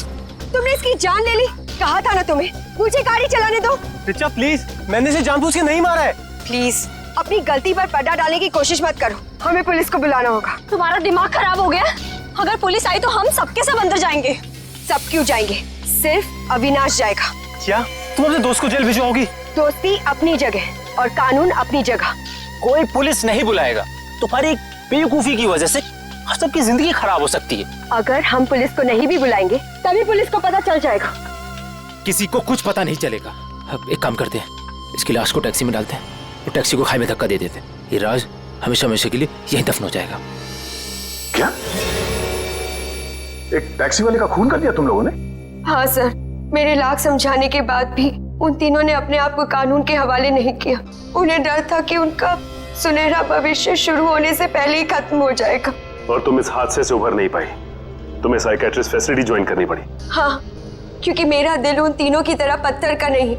तुमने इसकी जान ले ली। कहा था ना तुम्हें, मुझे गाड़ी चलाने दो। रिचा प्लीज, मैंने इसे जानबूझ के नहीं मारा है। प्लीज अपनी गलती पर पर्दा डालने की कोशिश मत करो। हमें पुलिस को बुलाना होगा। तुम्हारा दिमाग खराब हो गया? अगर पुलिस आई तो हम सबके सब अंदर जाएंगे। सब क्यों जाएंगे? सिर्फ अविनाश जाएगा। क्या तुम अपने दोस्त को जेल भिजवाओगी? दोस्ती अपनी जगह और कानून अपनी जगह। कोई पुलिस नहीं बुलाएगा। तुम्हारी बेवकूफी की वजह से सबकी जिंदगी खराब हो सकती है। अगर हम पुलिस को नहीं भी बुलाएंगे तभी पुलिस को पता चल जाएगा। किसी को कुछ पता नहीं चलेगा। अब एक काम करते हैं, इसकी लाश को टैक्सी में डालते हैं और टैक्सी को खाई में धक्का दे देते हैं। ये राज हमेशा हमेशा के लिए यहीं दफन हो जाएगा। क्या? एक टैक्सी वाले का खून कर दिया तुम लोगों ने? हाँ सर, मेरे लाख समझाने के बाद भी उन तीनों ने अपने आप को कानून के हवाले नहीं किया। उन्हें डर था कि उनका सुनहरा भविष्य शुरू होने से पहले ही खत्म हो जाएगा। और तुम इस हादसे से उभर नहीं पाई। तुम्हें साइकेट्रिस्ट फैसिलिटी ज्वाइन करनी पड़ी। हाँ, क्योंकि मेरा दिल उन तीनों की तरह पत्थर का नहीं।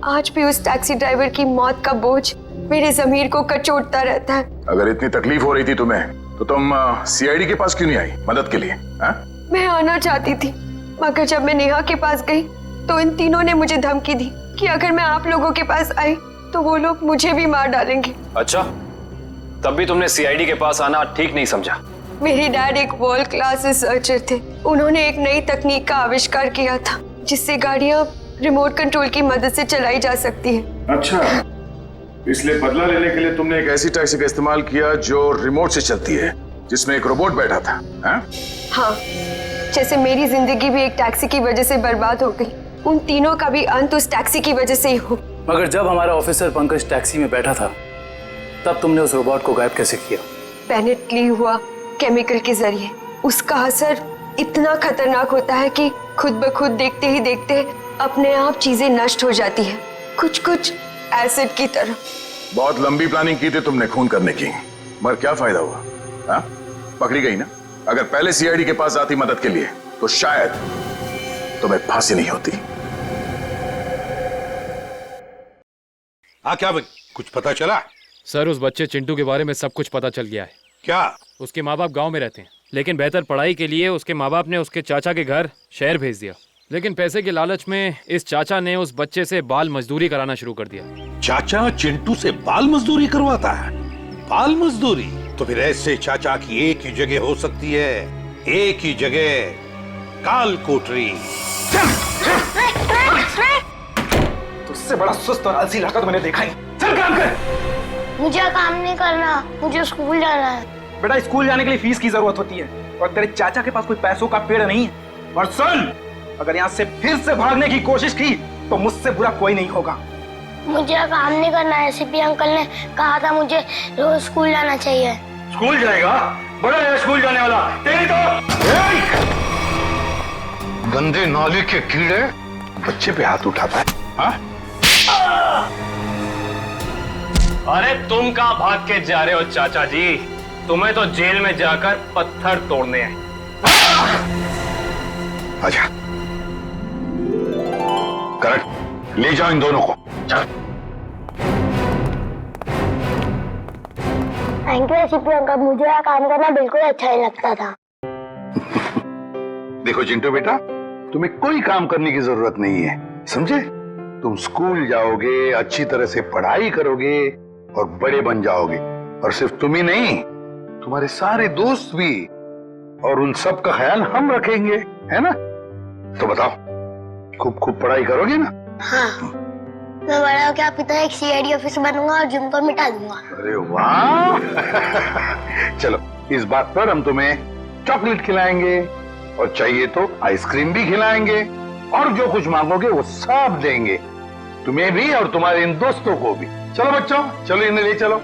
आज भी उस टैक्सी ड्राइवर की मौत का बोझ मेरे ज़मीर को कचोटता रहता है। अगर इतनी तकलीफ हो रही थी तुम्हें तो तुम सीआईडी के पास क्यों नहीं आई मदद के लिए? हा? मैं आना चाहती थी, मगर जब मैं नेहा के पास गई तो इन तीनों ने मुझे धमकी दी कि अगर मैं आप लोगों के पास आई तो वो लोग मुझे भी मार डालेंगे। अच्छा, तब भी तुमने सीआईडी के पास आना ठीक नहीं समझा? मेरे डैड एक वर्ल्ड क्लास रिसर्चर थे। उन्होंने एक नई तकनीक का आविष्कार किया था जिससे गाड़ियां रिमोट कंट्रोल की मदद से चलाई जा सकती है। अच्छा, इसलिए बदला लेने के लिए तुमने एक ऐसी टैक्सी का इस्तेमाल किया जो रिमोट से चलती है, जिसमें एक रोबोट बैठा था। हाँ, जैसे मेरी जिंदगी भी एक टैक्सी की वजह से बर्बाद हो गई, उन तीनों का भी अंत उस टैक्सी की वजह से ही हो। मगर जब हमारा ऑफिसर पंकज टैक्सी में बैठा था तब तुमने उस रोबोट को गायब कैसे किया? पेनिटली हुआ केमिकल के जरिए। उसका असर इतना खतरनाक होता है कि खुद ब खुद देखते ही देखते अपने आप चीजें नष्ट हो जाती है, कुछ कुछ एसिड की तरह। बहुत लंबी प्लानिंग की थी तुमने खून करने की, मगर क्या फायदा हुआ? हा? पकड़ी गई ना। अगर पहले सीआईडी के पास आती मदद के लिए तो शायद तुम्हें फांसी नहीं होती। हाँ, क्या कुछ पता चला? सर, उस बच्चे चिंटू के बारे में सब कुछ पता चल गया है। क्या? उसके माँ बाप गांव में रहते हैं, लेकिन बेहतर पढ़ाई के लिए उसके माँ बाप ने उसके चाचा के घर शहर भेज दिया। लेकिन पैसे के लालच में इस चाचा ने उस बच्चे से बाल मजदूरी कराना शुरू कर दिया। चाचा चिंटू से बाल मजदूरी करवाता है? बाल मजदूरी? तो फिर ऐसे चाचा की एक ही जगह हो सकती है, एक ही जगह, काल कोठरी। तुझसे बड़ा सुस्त और आलसी लड़का तो मैंने देखा ही। चल काम कर। मुझे काम नहीं करना, मुझे स्कूल जाना है। बेटा, स्कूल जाने के लिए फीस की जरूरत होती है और तेरे चाचा के पास कोई पैसों का पेड़ नहीं है। और सुन, अगर यहाँ से फिर से भागने की कोशिश की तो मुझसे बुरा कोई नहीं होगा। मुझे काम नहीं करना है। सीपी अंकल ने कहा था मुझे रोज स्कूल जाना चाहिए। स्कूल जाएगा? बड़ा है स्कूल जाने वाला। तेरी तो गंदे नाले के कीड़े बच्चे पे हाथ उठाता है। हाँ? अरे तुम कहाँ भाग के जा रहे हो चाचा जी? तुम्हें तो जेल में जाकर पत्थर तोड़ने हैं। आजा, करेक्ट, ले जाओ इन दोनों को। थैंक यू सीपी अंकल, मुझे यहाँ काम करना बिल्कुल अच्छा नहीं लगता था। देखो चिंटू बेटा, तुम्हें कोई काम करने की जरूरत नहीं है, समझे? तुम स्कूल जाओगे, अच्छी तरह से पढ़ाई करोगे और बड़े बन जाओगे। और सिर्फ तुम ही नहीं, तुम्हारे सारे दोस्त भी, और उन सब का ख्याल हम रखेंगे, है ना? तो बताओ, खूब खूब पढ़ाई करोगे ना? हाँ, मैं बड़ा होकर आप पिता एक सीआईडी ऑफिसर बनूंगा और जुम्मन को मिटा दूंगा। अरे वाह! चलो, इस बात पर हम तुम्हें चॉकलेट खिलाएंगे और चाहिए तो आइसक्रीम भी खिलाएंगे और जो कुछ मांगोगे वो सब देंगे, तुम्हें भी और तुम्हारे इन दोस्तों को भी। चलो बच्चों, चलो इन्हें ले चलो।